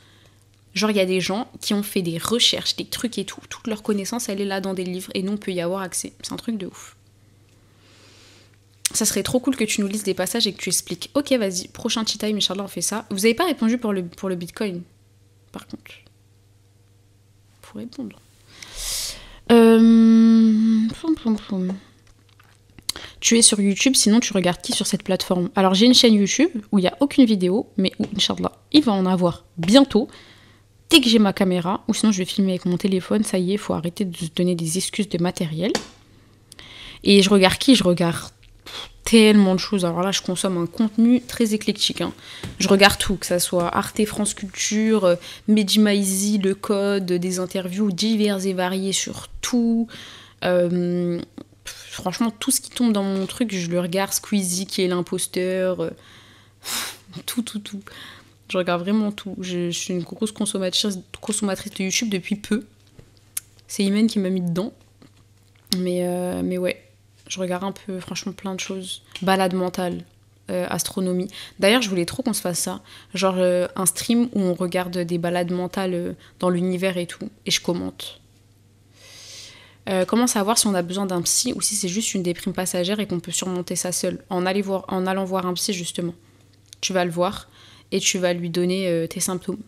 Genre, il y a des gens qui ont fait des recherches, des trucs et tout. Toute leur connaissance, elle est là dans des livres et nous, on peut y avoir accès. C'est un truc de ouf. Ça serait trop cool que tu nous lises des passages et que tu expliques. Ok, vas-y, prochain tea time, Inch'Allah, on fait ça. Vous n'avez pas répondu pour le Bitcoin, par contre. Faut répondre. Tu es sur YouTube, sinon tu regardes qui sur cette plateforme? Alors, j'ai une chaîne YouTube où il n'y a aucune vidéo, mais où, Inch'Allah, il va en avoir bientôt. Dès que j'ai ma caméra, ou sinon je vais filmer avec mon téléphone, ça y est, il faut arrêter de se donner des excuses de matériel. Et je regarde qui? Je regarde tellement de choses. Alors là, je consomme un contenu très éclectique. Hein. Je regarde tout, que ça soit Arte, France Culture, Mehdi Maizi, Le Code, des interviews divers et variées sur tout. Franchement, tout ce qui tombe dans mon truc, je le regarde. Squeezie, qui est l'imposteur. Tout. Je regarde vraiment tout. Je suis une grosse consommatrice de YouTube depuis peu. C'est Imen qui m'a mis dedans. Mais ouais, je regarde un peu, franchement, plein de choses. Balade mentale, astronomie. D'ailleurs, je voulais trop qu'on se fasse ça. Genre un stream où on regarde des balades mentales dans l'univers et tout. Et je commente. Comment savoir si on a besoin d'un psy ou si c'est juste une déprime passagère et qu'on peut surmonter ça seul en allant voir un psy, justement. Tu vas le voir. Et tu vas lui donner tes symptômes.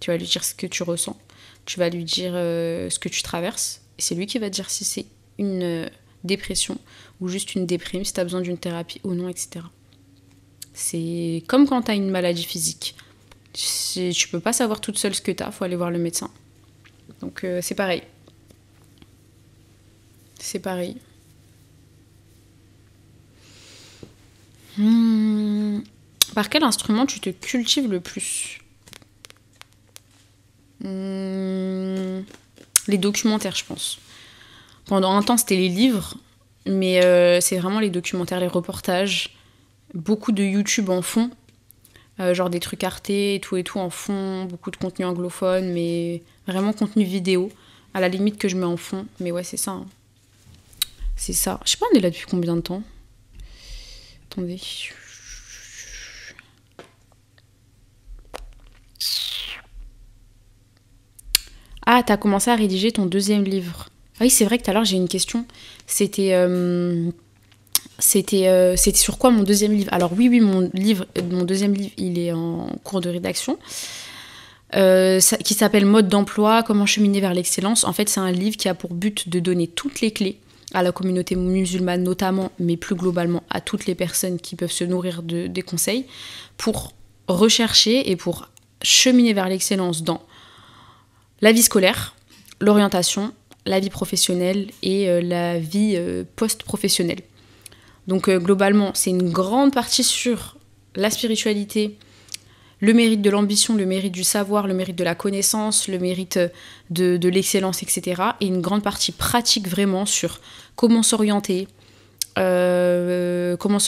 Tu vas lui dire ce que tu ressens. Tu vas lui dire ce que tu traverses. Et c'est lui qui va te dire si c'est une dépression ou juste une déprime, si tu as besoin d'une thérapie ou non, etc. C'est comme quand tu as une maladie physique. Tu peux pas savoir toute seule ce que tu as, il faut aller voir le médecin. Donc c'est pareil. C'est pareil. Par quel instrument tu te cultives le plus? Les documentaires, je pense. Pendant un temps, c'était les livres, mais c'est vraiment les documentaires, les reportages. Beaucoup de YouTube en fond, genre des trucs Arte et tout en fond. Beaucoup de contenu anglophone, mais vraiment contenu vidéo. À la limite que je mets en fond. Mais ouais, c'est ça. Hein. C'est ça. Je sais pas, on est là depuis combien de temps? Attendez... Ah, t'as commencé à rédiger ton deuxième livre. Ah oui, c'est vrai que tout à l'heure, j'ai une question. C'était sur quoi mon deuxième livre? Alors oui, mon deuxième livre, il est en cours de rédaction. Qui s'appelle Mode d'emploi, comment cheminer vers l'excellence. En fait, c'est un livre qui a pour but de donner toutes les clés à la communauté musulmane notamment, mais plus globalement à toutes les personnes qui peuvent se nourrir des conseils, pour rechercher et pour cheminer vers l'excellence dans la vie scolaire, l'orientation, la vie professionnelle et la vie post-professionnelle. Donc globalement, c'est une grande partie sur la spiritualité, le mérite de l'ambition, le mérite du savoir, le mérite de la connaissance, le mérite de l'excellence, etc. Et une grande partie pratique vraiment sur comment s'orienter, comment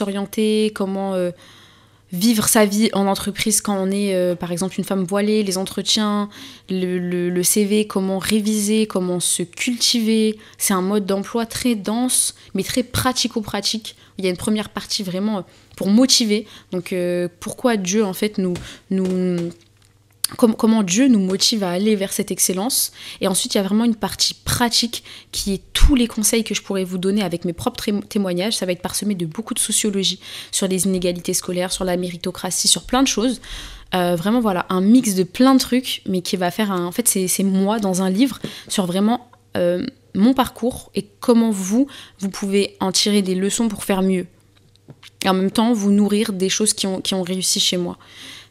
vivre sa vie en entreprise quand on est, par exemple, une femme voilée, les entretiens, le CV, comment réviser, comment se cultiver. C'est un mode d'emploi très dense, mais très pratico-pratique. Il y a une première partie vraiment pour motiver. Donc, pourquoi Dieu, en fait, comment Dieu nous motive à aller vers cette excellence. Et ensuite, il y a vraiment une partie pratique qui est tous les conseils que je pourrais vous donner avec mes propres témoignages. Ça va être parsemé de beaucoup de sociologie sur les inégalités scolaires, sur la méritocratie, sur plein de choses. Vraiment, voilà, un mix de plein de trucs, mais qui va faire en fait, c'est moi dans un livre sur vraiment mon parcours et comment vous pouvez en tirer des leçons pour faire mieux. Et en même temps, vous nourrir des choses qui ont réussi chez moi.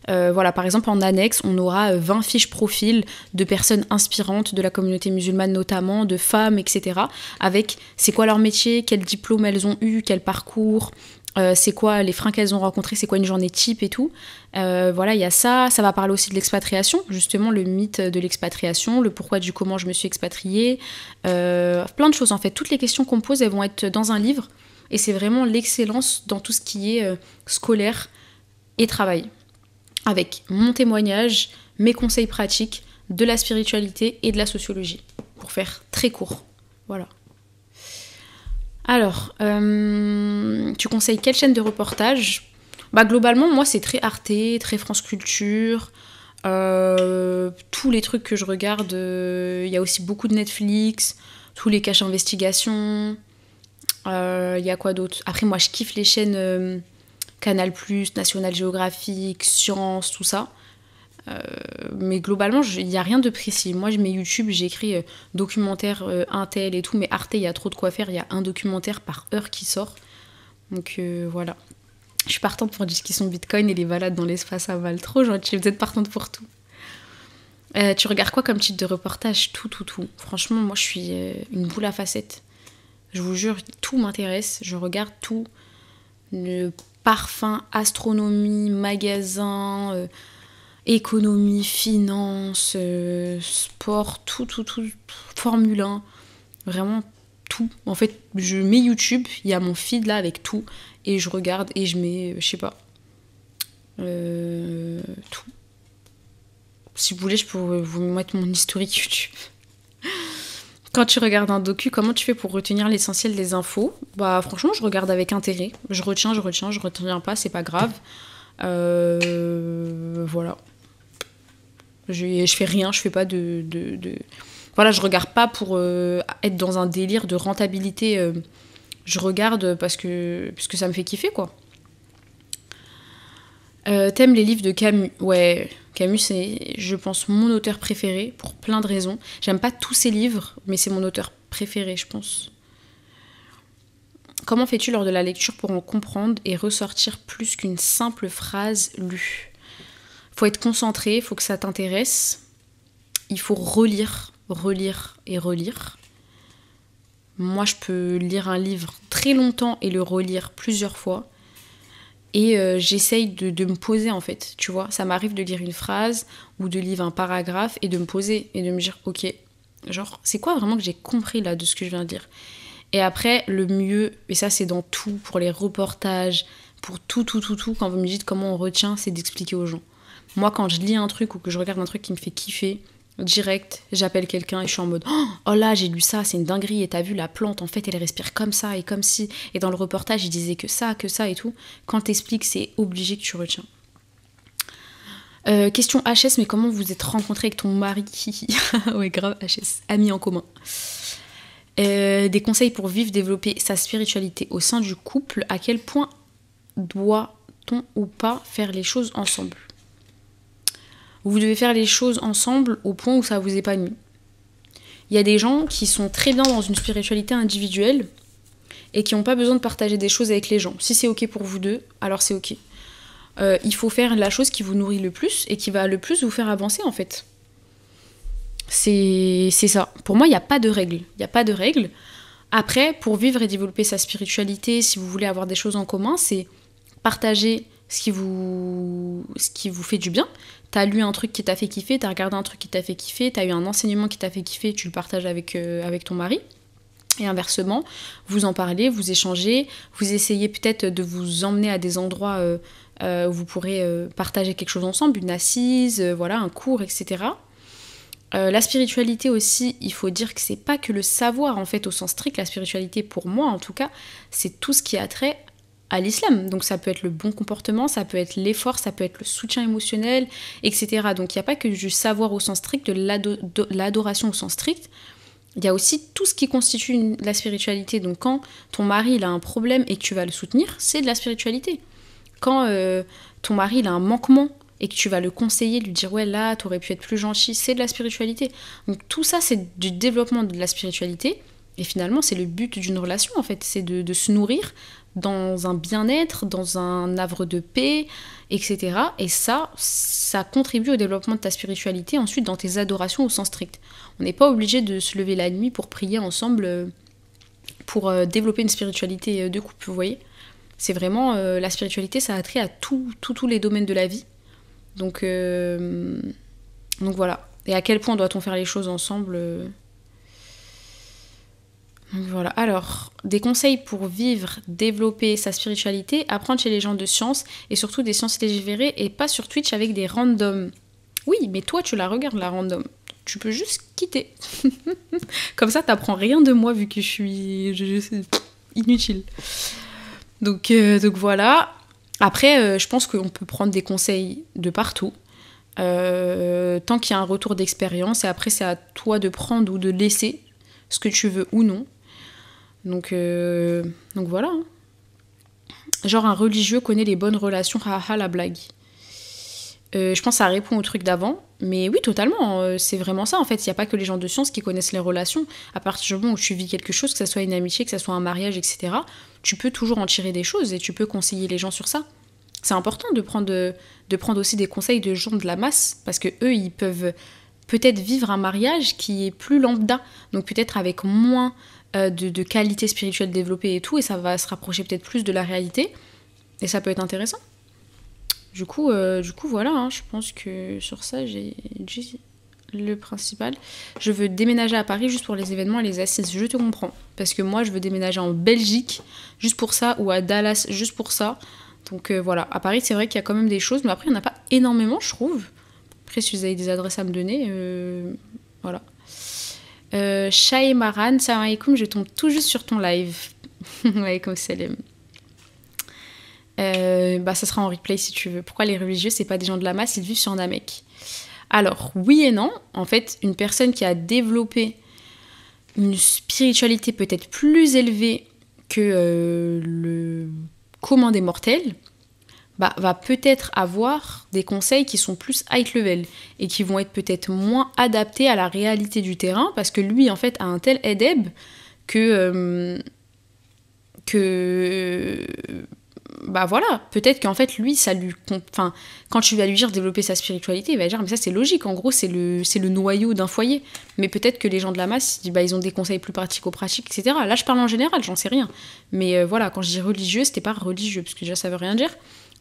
Voilà, par exemple, en annexe, on aura 20 fiches profils de personnes inspirantes de la communauté musulmane notamment, de femmes, etc. Avec c'est quoi leur métier, quel diplôme elles ont eu, quel parcours, c'est quoi les freins qu'elles ont rencontrés, c'est quoi une journée type et tout. Voilà, il y a ça. Ça va parler aussi de l'expatriation, justement, le mythe de l'expatriation, le pourquoi du comment je me suis expatriée. Plein de choses, en fait. Toutes les questions qu'on pose, elles vont être dans un livre. Et c'est vraiment l'excellence dans tout ce qui est scolaire et travail. Avec mon témoignage, mes conseils pratiques, de la spiritualité et de la sociologie, pour faire très court. Voilà. Alors, tu conseilles quelle chaîne de reportage ? Bah, globalement, moi, c'est très Arte, très France Culture, tous les trucs que je regarde, y a aussi beaucoup de Netflix, tous les caches investigation, y a quoi d'autre ? Après, moi, je kiffe les chaînes... Canal+, National Geographic, Science, tout ça. Mais globalement, il n'y a rien de précis. Moi, je mets YouTube, j'écris documentaire, Intel et tout, mais Arte, il y a trop de quoi faire. Il y a un documentaire par heure qui sort. Donc voilà. Je suis partante pour discussion Bitcoin et les balades dans l'espace aval. Trop gentil, vous êtes partante pour tout. Tu regardes quoi comme type de reportage ? Tout. Franchement, moi, je suis une boule à facettes. Je vous jure, tout m'intéresse. Je regarde tout. Parfum, astronomie, magasin, économie, finance, sport, tout, Formule 1, vraiment tout. En fait, je mets YouTube, il y a mon feed là avec tout, et je regarde et je mets, je sais pas, tout. Si vous voulez, je peux vous mettre mon historique YouTube. Quand tu regardes un docu, comment tu fais pour retenir l'essentiel des infos ? Bah franchement, je regarde avec intérêt. Je retiens, je retiens pas, c'est pas grave. Voilà. Je fais rien, je fais pas de... Voilà, je regarde pas pour être dans un délire de rentabilité. Je regarde parce que ça me fait kiffer, quoi. T'aimes les livres de Camus ? Ouais, Camus, c'est, je pense, mon auteur préféré, pour plein de raisons. J'aime pas tous ses livres, mais c'est mon auteur préféré, je pense. Comment fais-tu lors de la lecture pour en comprendre et ressortir plus qu'une simple phrase lue ? Faut être concentré, faut que ça t'intéresse. Il faut relire et relire. Moi, je peux lire un livre très longtemps et le relire plusieurs fois. Et j'essaye de me poser, en fait, tu vois. Ça m'arrive de lire une phrase ou de lire un paragraphe et de me poser et de me dire, ok, genre, c'est quoi vraiment que j'ai compris là de ce que je viens de dire ? Et après, le mieux, et ça c'est dans tout, pour les reportages, pour tout, quand vous me dites comment on retient, c'est d'expliquer aux gens. Moi, quand je lis un truc ou que je regarde un truc qui me fait kiffer, direct, j'appelle quelqu'un et je suis en mode oh là, j'ai lu ça, c'est une dinguerie, et t'as vu la plante, en fait, elle respire comme ça et comme si. Et dans le reportage, il disait que ça et tout. Quand t'expliques, c'est obligé que tu retiens. Question HS, mais comment vous êtes rencontrés avec ton mari ? Ouais, grave, HS, amis en commun. Des conseils pour vivre, développer sa spiritualité au sein du couple. À quel point doit-on ou pas faire les choses ensemble ? Vous devez faire les choses ensemble au point où ça vous épanouit. Il y a des gens qui sont très bien dans une spiritualité individuelle et qui n'ont pas besoin de partager des choses avec les gens. Si c'est ok pour vous deux, alors c'est ok. il faut faire la chose qui vous nourrit le plus et qui va le plus vous faire avancer en fait. C'est ça. Pour moi, il n'y a pas de règle. Il n'y a pas de règle. Après, pour vivre et développer sa spiritualité, si vous voulez avoir des choses en commun, c'est partager ce qui vous fait du bien. T'as lu un truc qui t'a fait kiffer, t'as regardé un truc qui t'a fait kiffer, t'as eu un enseignement qui t'a fait kiffer, tu le partages avec ton mari. Et inversement, vous en parlez, vous échangez, vous essayez peut-être de vous emmener à des endroits où vous pourrez partager quelque chose ensemble, une assise, voilà, un cours, etc. La spiritualité aussi, il faut dire que c'est pas que le savoir en fait au sens strict. La spiritualité, pour moi en tout cas, c'est tout ce qui a trait à l'islam. Donc ça peut être le bon comportement, ça peut être l'effort, ça peut être le soutien émotionnel, etc. Donc il n'y a pas que du savoir au sens strict, de l'adoration au sens strict. Il y a aussi tout ce qui constitue la spiritualité. Donc quand ton mari il a un problème et que tu vas le soutenir, c'est de la spiritualité. Quand ton mari il a un manquement et que tu vas le conseiller, lui dire ouais là t'aurais pu être plus gentil, c'est de la spiritualité. Donc tout ça c'est du développement de la spiritualité et finalement c'est le but d'une relation en fait, c'est de se nourrir dans un bien-être, dans un havre de paix, etc. Et ça contribue au développement de ta spiritualité ensuite dans tes adorations au sens strict. On n'est pas obligé de se lever la nuit pour prier ensemble pour développer une spiritualité de couple, vous voyez. C'est vraiment la spiritualité, ça a trait à tous les domaines de la vie. Donc voilà. Et à quel point doit-on faire les choses ensemble Donc voilà. Alors, des conseils pour vivre, développer sa spiritualité, apprendre chez les gens de science et surtout des sciences légiférées et pas sur Twitch avec des randoms. Oui, mais toi tu la regardes la random. Tu peux juste quitter. Comme ça t'apprends rien de moi vu que je suis inutile. Donc voilà. Après, je pense qu'on peut prendre des conseils de partout, tant qu'il y a un retour d'expérience, et après c'est à toi de prendre ou de laisser ce que tu veux ou non. Donc voilà. Hein. Genre un religieux connaît les bonnes relations, haha la blague. Je pense que ça répond au truc d'avant, mais oui, totalement, c'est vraiment ça en fait. Il n'y a pas que les gens de science qui connaissent les relations. À partir du moment où tu vis quelque chose, que ce soit une amitié, que ce soit un mariage, etc., tu peux toujours en tirer des choses et tu peux conseiller les gens sur ça. C'est important de prendre aussi des conseils de gens de la masse, parce que eux, ils peuvent peut-être vivre un mariage qui est plus lambda, donc peut-être avec moins de qualité spirituelle développée et tout, et ça va se rapprocher peut-être plus de la réalité, et ça peut être intéressant. Du coup voilà, hein, je pense que sur ça, j'ai dit le principal. Je veux déménager à Paris juste pour les événements et les assises, je te comprends. Parce que moi, je veux déménager en Belgique juste pour ça, ou à Dallas juste pour ça. Donc voilà, à Paris, c'est vrai qu'il y a quand même des choses, mais après, il n'y en a pas énormément, je trouve. Après, si vous avez des adresses à me donner, voilà. Shai Maran, salam alaikum, je tombe tout juste sur ton live. Alaikum salam. Ça sera en replay si tu veux. Pourquoi les religieux, c'est pas des gens de la masse, ils vivent sur Namek? Alors, oui et non. En fait, une personne qui a développé une spiritualité peut-être plus élevée que le commun des mortels, va peut-être avoir des conseils qui sont plus high level et qui vont être peut-être moins adaptés à la réalité du terrain, parce que lui, en fait, a un tel edeb que voilà, peut-être qu'en fait lui ça lui enfin quand tu vas lui dire développer sa spiritualité, il va dire mais ça c'est logique, en gros c'est le noyau d'un foyer, mais peut-être que les gens de la masse ils ont des conseils plus pratico-pratiques, etc. Là je parle en général, j'en sais rien, mais voilà, quand je dis religieux, c'était pas religieux parce que déjà ça veut rien dire,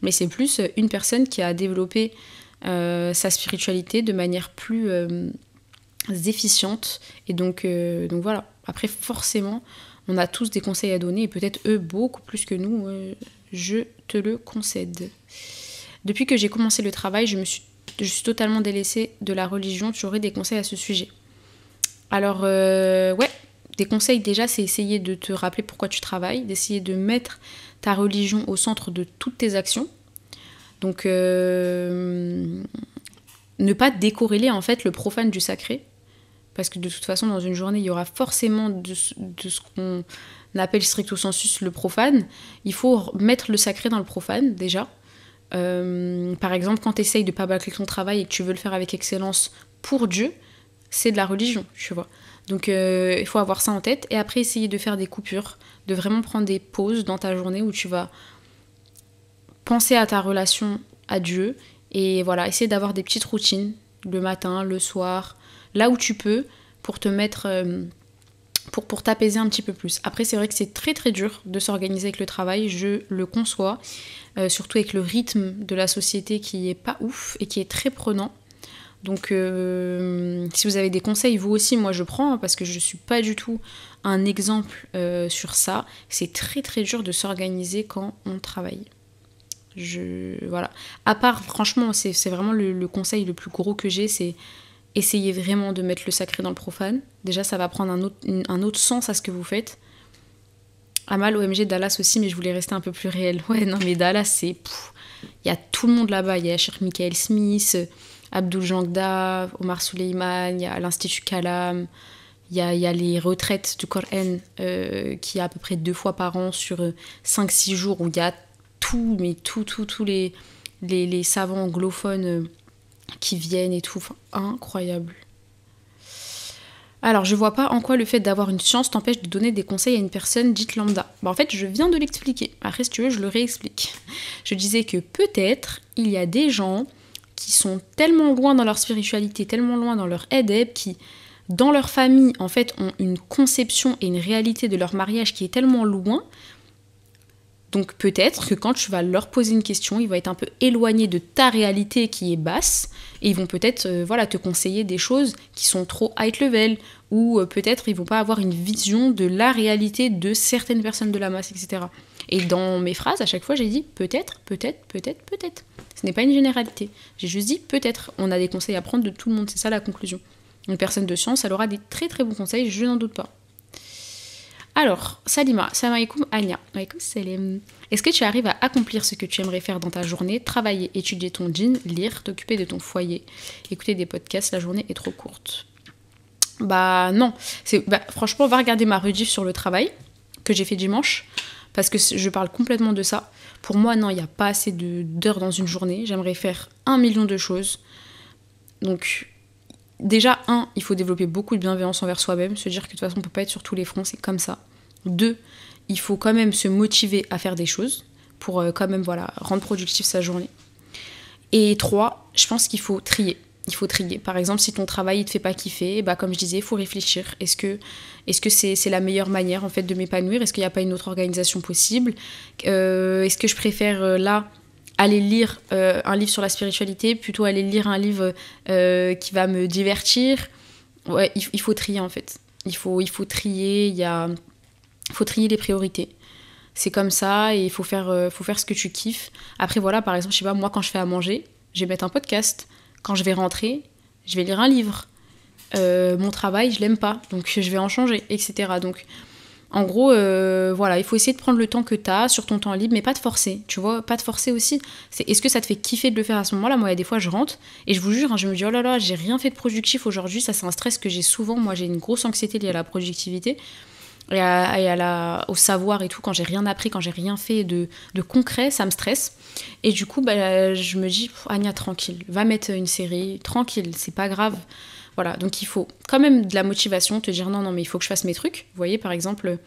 mais c'est plus une personne qui a développé sa spiritualité de manière plus efficiente, et donc voilà. Après forcément on a tous des conseils à donner, et peut-être eux beaucoup plus que nous, je te le concède. Depuis que j'ai commencé le travail, je suis totalement délaissée de la religion. Tu aurais des conseils à ce sujet? Alors, ouais, des conseils déjà, c'est essayer de te rappeler pourquoi tu travailles, d'essayer de mettre ta religion au centre de toutes tes actions. Donc, ne pas décorréler en fait le profane du sacré. Parce que de toute façon, dans une journée, il y aura forcément de ce qu'on appelle stricto sensus le profane. Il faut mettre le sacré dans le profane, déjà. Par exemple, quand tu essayes de ne pas bâcler ton travail et que tu veux le faire avec excellence pour Dieu, c'est de la religion, tu vois. Donc, il faut avoir ça en tête. Et après, essayer de faire des coupures, de vraiment prendre des pauses dans ta journée où tu vas penser à ta relation à Dieu et voilà, essayer d'avoir des petites routines le matin, le soir, là où tu peux pour te mettre... pour t'apaiser un petit peu plus. Après, c'est vrai que c'est très très dur de s'organiser avec le travail, je le conçois, surtout avec le rythme de la société qui est pas ouf et qui est très prenant. Donc, si vous avez des conseils, vous aussi, moi je prends, parce que je suis pas du tout un exemple sur ça. C'est très très dur de s'organiser quand on travaille. Voilà. À part, franchement, c'est vraiment le conseil le plus gros que j'ai, c'est essayez vraiment de mettre le sacré dans le profane. Déjà, ça va prendre un autre sens à ce que vous faites. Amal, OMG, Dallas aussi, mais je voulais rester un peu plus réel. Ouais, non, mais Dallas, c'est... Il y a tout le monde là-bas. Il y a Cheikh Michael Smith, Abdul Jangda, Omar Souleyman, il y a l'Institut Kalam, il y a les retraites du Coran qui y a à peu près 2 fois par an sur 5-6 jours où il y a tous les savants anglophones qui viennent et tout. Enfin, incroyable. Alors, je vois pas en quoi le fait d'avoir une science t'empêche de donner des conseils à une personne dite lambda. En fait, je viens de l'expliquer. Après, si tu veux, je le réexplique. Je disais que peut-être, il y a des gens qui sont tellement loin dans leur spiritualité, tellement loin dans leur adab, qui, dans leur famille, en fait, ont une conception et une réalité de leur mariage qui est tellement loin. Donc peut-être que quand tu vas leur poser une question, ils vont être un peu éloignés de ta réalité qui est basse, et ils vont peut-être te conseiller des choses qui sont trop high level, ou peut-être ils vont pas avoir une vision de la réalité de certaines personnes de la masse, etc. Et dans mes phrases, à chaque fois, j'ai dit peut-être, peut-être, peut-être, peut-être. Ce n'est pas une généralité. J'ai juste dit peut-être. On a des conseils à prendre de tout le monde, c'est ça la conclusion. Une personne de science, elle aura des très très bons conseils, je n'en doute pas. Alors, Salima, salam alaikum, Anya. Alaikum salam. Est-ce que tu arrives à accomplir ce que tu aimerais faire dans ta journée, travailler, étudier ton djinn, lire, t'occuper de ton foyer, écouter des podcasts, la journée est trop courte? Bah non. Franchement, va regarder ma rediff sur le travail que j'ai fait dimanche, parce que je parle complètement de ça. Pour moi, non, il n'y a pas assez d'heures dans une journée. J'aimerais faire 1 million de choses. Donc... Déjà, il faut développer beaucoup de bienveillance envers soi-même, se dire que de toute façon, on ne peut pas être sur tous les fronts, c'est comme ça. 2, il faut quand même se motiver à faire des choses pour quand même rendre productif sa journée. Et 3, je pense qu'il faut trier. Il faut trier. Par exemple, si ton travail ne te fait pas kiffer, comme je disais, il faut réfléchir. Est-ce que c'est la meilleure manière en fait, de m'épanouir? Est-ce qu'il n'y a pas une autre organisation possible? Est-ce que je préfère aller lire un livre sur la spiritualité, plutôt aller lire un livre qui va me divertir? Ouais, il faut trier en fait. Il faut trier, il faut trier les priorités. C'est comme ça et il faut faire ce que tu kiffes. Après voilà, par exemple, je sais pas, moi quand je fais à manger, je vais mettre un podcast. Quand je vais rentrer, je vais lire un livre. Mon travail, je l'aime pas, donc je vais en changer, etc. Donc en gros, il faut essayer de prendre le temps que t'as sur ton temps libre, mais pas te forcer, tu vois, pas te forcer aussi. Est-ce que ça te fait kiffer de le faire à ce moment-là? Moi, il y a des fois, je rentre, et je vous jure, je me dis, oh là là, j'ai rien fait de productif aujourd'hui, ça c'est un stress que j'ai souvent, moi j'ai une grosse anxiété liée à la productivité, et au savoir et tout, quand j'ai rien appris, quand j'ai rien fait de concret, ça me stresse. Et du coup, je me dis, Anya, tranquille, va mettre une série, tranquille, c'est pas grave. Voilà, donc il faut quand même de la motivation, te dire non, mais il faut que je fasse mes trucs. Vous voyez, par exemple,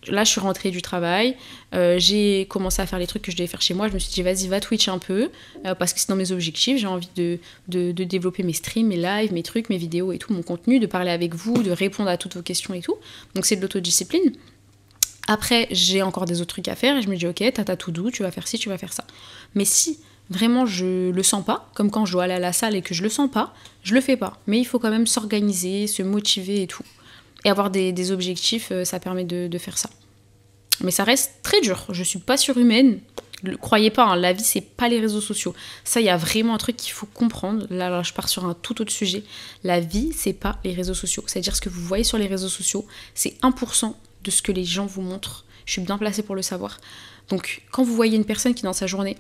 là, je suis rentrée du travail, j'ai commencé à faire les trucs que je devais faire chez moi. Je me suis dit, vas-y, va Twitch un peu, parce que c'est dans mes objectifs. J'ai envie de développer mes streams, mes lives, mes trucs, mes vidéos et tout, mon contenu, de parler avec vous, de répondre à toutes vos questions et tout. Donc c'est de l'autodiscipline. Après, j'ai encore des autres trucs à faire et je me dis, ok, t'as ta to-do, tu vas faire ci, tu vas faire ça. Mais si vraiment je le sens pas, comme quand je dois aller à la salle et que je le sens pas, je le fais pas. Mais il faut quand même s'organiser, se motiver et tout. Et avoir des objectifs, ça permet de faire ça. Mais ça reste très dur. Je suis pas surhumaine. Croyez pas, la vie c'est pas les réseaux sociaux. Ça, il y a vraiment un truc qu'il faut comprendre. Là, je pars sur un tout autre sujet. La vie, c'est pas les réseaux sociaux. C'est-à-dire ce que vous voyez sur les réseaux sociaux, c'est 1% de ce que les gens vous montrent. Je suis bien placée pour le savoir. Donc, quand vous voyez une personne qui dans sa journée,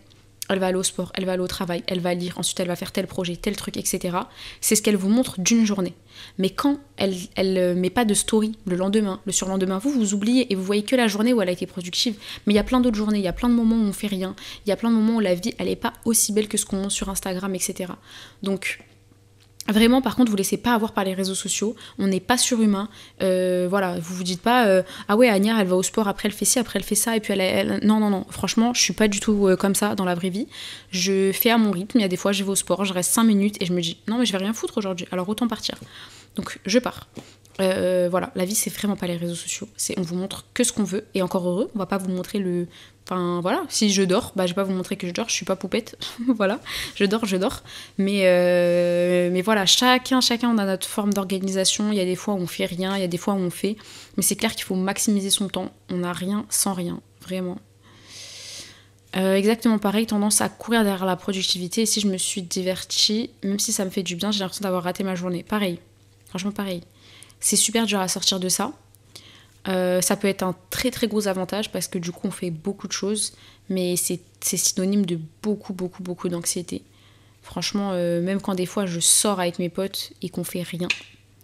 elle va aller au sport, elle va aller au travail, elle va lire, ensuite elle va faire tel projet, tel truc, etc. C'est ce qu'elle vous montre d'une journée. Mais quand elle met pas de story le lendemain, le surlendemain, vous oubliez et vous voyez que la journée où elle a été productive. Mais il y a plein d'autres journées, il y a plein de moments où on fait rien, il y a plein de moments où la vie, elle est pas aussi belle que ce qu'on montre sur Instagram, etc. Donc, Vraiment, par contre, vous laissez pas avoir par les réseaux sociaux. On n'est pas surhumain. Voilà, vous vous dites pas ah ouais, Anya, elle va au sport, après elle fait ci, après elle fait ça, et puis Non, non, non. Franchement, je suis pas du tout comme ça dans la vraie vie. Je fais à mon rythme. Il y a des fois, je vais au sport, je reste 5 minutes et je me dis non, mais je vais rien foutre aujourd'hui. Alors autant partir. Donc je pars. Voilà, la vie, c'est vraiment pas les réseaux sociaux. On vous montre que ce qu'on veut. Et encore heureux, on va pas vous montrer le. Enfin voilà, si je dors, bah je vais pas vous montrer que je dors, je suis pas poupette. Voilà, je dors. Mais voilà, chacun on a notre forme d'organisation. Il y a des fois où on fait rien, il y a des fois où on fait. Mais c'est clair qu'il faut maximiser son temps. On n'a rien sans rien, vraiment. Exactement pareil, tendance à courir derrière la productivité. Et si je me suis divertie, même si ça me fait du bien, j'ai l'impression d'avoir raté ma journée. Pareil, franchement pareil. C'est super dur à sortir de ça. Ça peut être un très très gros avantage parce que du coup on fait beaucoup de choses, mais c'est synonyme de beaucoup d'anxiété. Franchement, même quand des fois je sors avec mes potes et qu'on fait rien,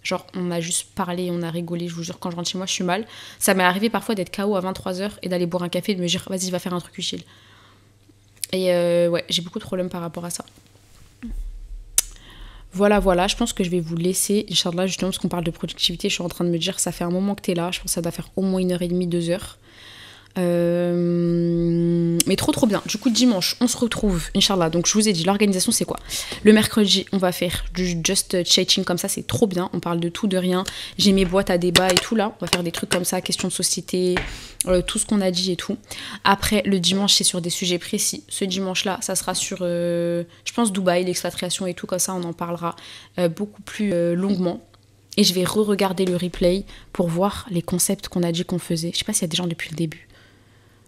genre on a juste parlé, on a rigolé, je vous jure, quand je rentre chez moi je suis mal. Ça m'est arrivé parfois d'être KO à 23h et d'aller boire un café et de me dire vas-y, va faire un truc utile. Et ouais, j'ai beaucoup de problèmes par rapport à ça. Voilà, je pense que je vais vous laisser, Inch'Allah, justement, parce qu'on parle de productivité, je suis en train de me dire, ça fait un moment que t'es là, je pense que ça doit faire au moins 1h30, 2h. Mais trop bien. Du coup, dimanche, on se retrouve, Inch'Allah. Donc, je vous ai dit, l'organisation, c'est quoi? Le mercredi, on va faire du just chatting comme ça, c'est trop bien. On parle de tout, de rien. J'ai mes boîtes à débat et tout là. On va faire des trucs comme ça, questions de société, tout ce qu'on a dit et tout. Après, le dimanche, c'est sur des sujets précis. Ce dimanche-là, ça sera sur, je pense, Dubaï, l'expatriation et tout. Comme ça, on en parlera beaucoup plus longuement. Et je vais re-regarder le replay pour voir les concepts qu'on a dit qu'on faisait. Je sais pas s'il y a des gens depuis le début.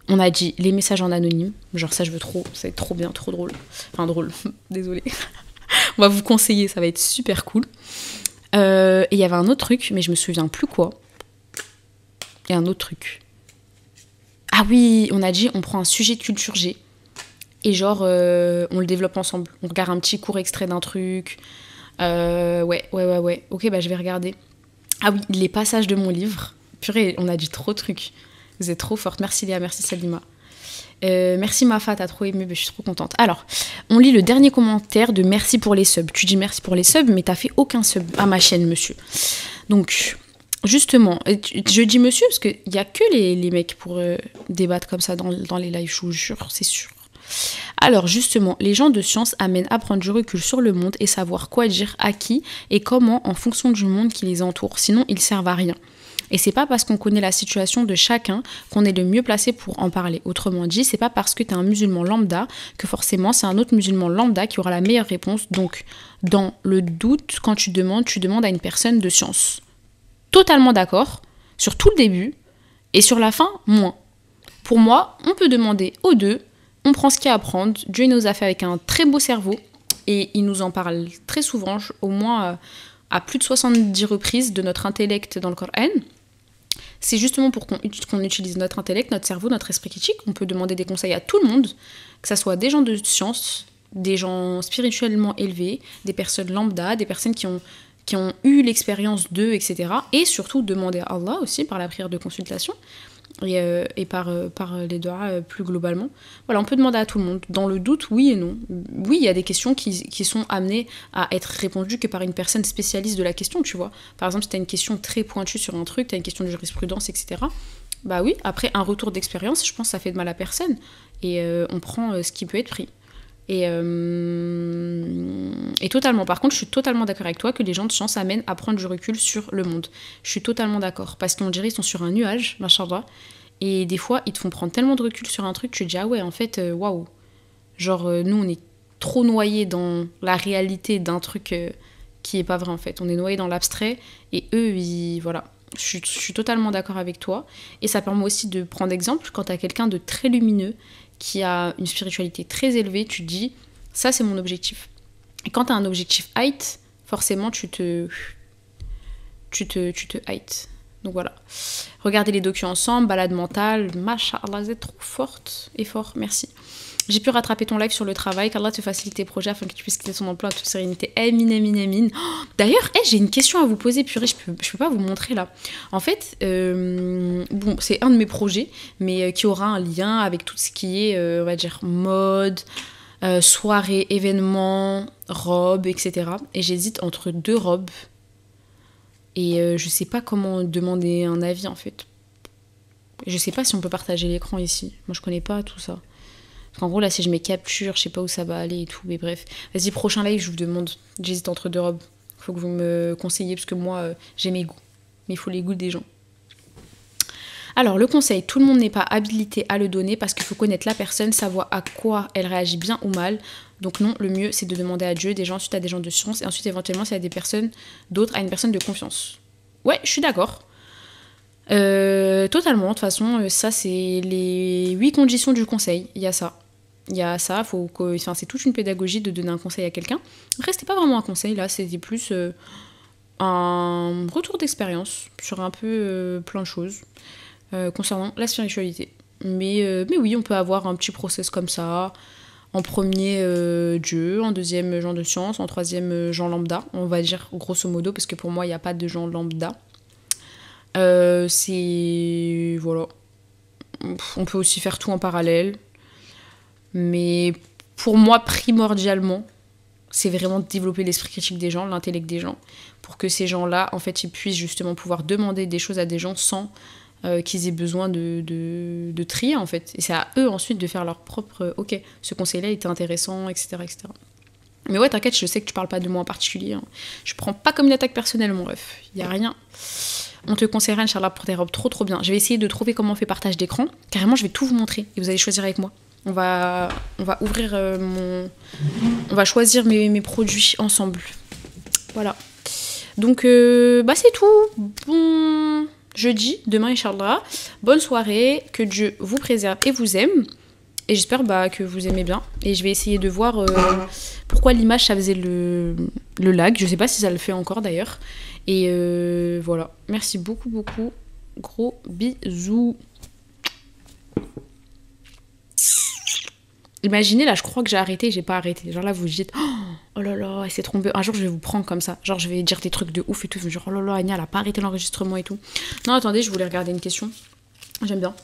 On a dit les messages en anonyme, genre ça je veux trop, ça va être trop bien, trop drôle. Enfin drôle, désolée. On va vous conseiller, ça va être super cool. Et il y avait un autre truc, mais je me souviens plus quoi. Et un autre truc. Ah oui, on a dit on prend un sujet de culture G. Et genre on le développe ensemble. On regarde un petit court extrait d'un truc. Ouais. Ok, bah je vais regarder. Ah oui, les passages de mon livre. Purée, on a dit trop de trucs. Vous êtes trop forte. Merci Léa, merci Salima. Merci Mafa, t'as trop aimé, je suis trop contente. Alors, on lit le dernier commentaire de merci pour les subs. Tu dis merci pour les subs, mais t'as fait aucun sub à ma chaîne, monsieur. Donc, justement, je dis monsieur parce qu'il n'y a que les mecs pour débattre comme ça dans les lives, je vous jure, c'est sûr. Alors justement, les gens de science amènent à prendre du recul sur le monde et savoir quoi dire à qui et comment en fonction du monde qui les entoure. Sinon, ils servent à rien. Et c'est pas parce qu'on connaît la situation de chacun qu'on est le mieux placé pour en parler. Autrement dit, c'est pas parce que t'es un musulman lambda que forcément c'est un autre musulman lambda qui aura la meilleure réponse. Donc, dans le doute, quand tu demandes à une personne de science. Totalement d'accord, sur tout le début, et sur la fin, moins. Pour moi, on peut demander aux deux, on prend ce qu'il y a à prendre, Dieu nous a fait avec un très beau cerveau, et il nous en parle très souvent, au moins à plus de 70 reprises de notre intellect dans le Coran. C'est justement pour qu'on utilise notre intellect, notre cerveau, notre esprit critique. On peut demander des conseils à tout le monde, que ce soit des gens de science, des gens spirituellement élevés, des personnes lambda, des personnes qui ont eu l'expérience d'eux, etc. Et surtout demander à Allah aussi par la prière de consultation et par les doigts plus globalement. Voilà, on peut demander à tout le monde. Dans le doute, oui et non. Oui, il y a des questions qui sont amenées à être répondues que par une personne spécialiste de la question, tu vois. Par exemple, si tu as une question très pointue sur un truc, tu as une question de jurisprudence, etc. Bah oui, après un retour d'expérience, je pense que ça fait de mal à personne. Et on prend ce qui peut être pris. Et totalement, par contre, je suis totalement d'accord avec toi que les gens de science amènent à prendre du recul sur le monde. Je suis totalement d'accord, parce qu'on dirait qu'ils sont sur un nuage, machallah, et des fois, ils te font prendre tellement de recul sur un truc, tu te dis, ah ouais, en fait, waouh. Genre, nous, on est trop noyés dans la réalité d'un truc qui est pas vrai, en fait. On est noyés dans l'abstrait, et eux, voilà. Je suis totalement d'accord avec toi. Et ça permet aussi de prendre exemple quand t'as quelqu'un de très lumineux, qui a une spiritualité très élevée, tu te dis, ça c'est mon objectif. Et quand tu as un objectif height, forcément tu te height. Donc voilà. Regardez les docus ensemble, balade mentale, machallah, vous êtes trop forte et fort, merci. J'ai pu rattraper ton live sur le travail, qu'Allah te facilite tes projets afin que tu puisses quitter ton emploi en toute sérénité. Amin. Oh, d'ailleurs, j'ai une question à vous poser, purée, je peux pas vous montrer là. En fait, bon, c'est un de mes projets, mais qui aura un lien avec tout ce qui est, on va dire, mode, soirée, événements, robes, etc. Et j'hésite entre 2 robes. Et je sais pas comment demander un avis en fait. Je sais pas si on peut partager l'écran ici. Moi je connais pas tout ça. Parce qu'en gros là si je mets capture, je sais pas où ça va aller et tout. Mais bref. Vas-y, prochain live, je vous demande. J'hésite entre 2 robes. Faut que vous me conseillez parce que moi j'ai mes goûts. Mais il faut les goûts des gens. Alors le conseil, tout le monde n'est pas habilité à le donner parce qu'il faut connaître la personne, savoir à quoi elle réagit bien ou mal. Donc non, le mieux c'est de demander à Dieu, déjà ensuite à des gens de science et ensuite éventuellement s'il y a des personnes d'autres à une personne de confiance. Ouais, je suis d'accord. Totalement, de toute façon, ça c'est les 8 conditions du conseil, il y a ça. Il y a ça, enfin, c'est toute une pédagogie de donner un conseil à quelqu'un. Après, c'était pas vraiment un conseil, là, c'était plus un retour d'expérience sur un peu plein de choses concernant la spiritualité. Mais oui, on peut avoir un petit process comme ça. En premier, Dieu, en deuxième, gens de science, en troisième, gens lambda, on va dire grosso modo, parce que pour moi, il n'y a pas de gens lambda. C'est... Voilà. On peut aussi faire tout en parallèle. Mais pour moi, primordialement, c'est vraiment de développer l'esprit critique des gens, l'intellect des gens, pour que ces gens-là, en fait, ils puissent justement pouvoir demander des choses à des gens sans qu'ils aient besoin de trier, en fait. Et c'est à eux, ensuite, de faire leur propre... ok, ce conseil-là était intéressant, etc., etc. Mais ouais, t'inquiète, je sais que tu parles pas de moi en particulier. Hein. Je prends pas comme une attaque personnelle, mon ref. Y a rien. On te conseillera, Inch'Allah, pour tes robes trop bien. Je vais essayer de trouver comment on fait partage d'écran. Carrément, je vais tout vous montrer et vous allez choisir avec moi. On va ouvrir on va choisir mes produits ensemble. Voilà. Donc, c'est tout. Bon jeudi, demain, Inch'Allah. Bonne soirée. Que Dieu vous préserve et vous aime. Et j'espère que vous aimez bien. Et je vais essayer de voir pourquoi l'image, ça faisait le lag. Je sais pas si ça le fait encore, d'ailleurs. Et voilà. Merci beaucoup. Gros bisous. Imaginez, là, je crois que j'ai arrêté et j'ai pas arrêté. Genre là, vous dites, oh là là, elle s'est trompée. Un jour, je vais vous prendre comme ça. Genre, je vais dire des trucs de ouf et tout. Je vais me dire, oh là là, Ania, elle a pas arrêté l'enregistrement et tout. Non, attendez, je voulais regarder une question. J'aime bien.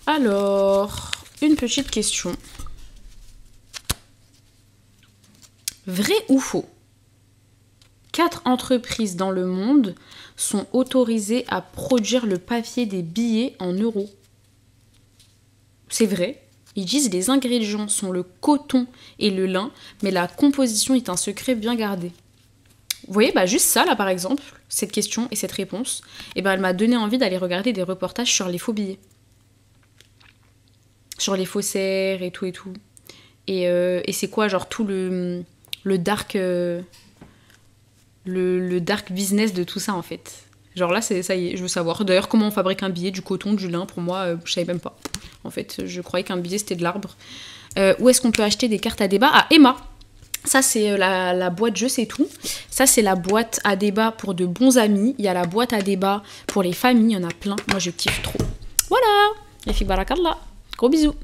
Alors, une petite question. Vrai ou faux? 4 entreprises dans le monde sont autorisées à produire le papier des billets en euros. C'est vrai. Ils disent les ingrédients sont le coton et le lin, mais la composition est un secret bien gardé. Vous voyez, juste ça, là, par exemple, cette question et cette réponse, elle m'a donné envie d'aller regarder des reportages sur les faux billets. Sur les faussaires et tout et tout. Et c'est quoi, genre, tout le dark... le dark business de tout ça, en fait. Genre là, ça y est, je veux savoir. D'ailleurs, comment on fabrique un billet, du coton, du lin, pour moi, je savais même pas. En fait, je croyais qu'un billet, c'était de l'arbre. Où est-ce qu'on peut acheter des cartes à débat? Ah, Emma. Ça, c'est la boîte Je sais tout. Ça, c'est la boîte à débat pour de bons amis. Il y a la boîte à débat pour les familles. Il y en a plein. Moi, je kiffe trop. Voilà. Les filles, barakallah. Gros bisous.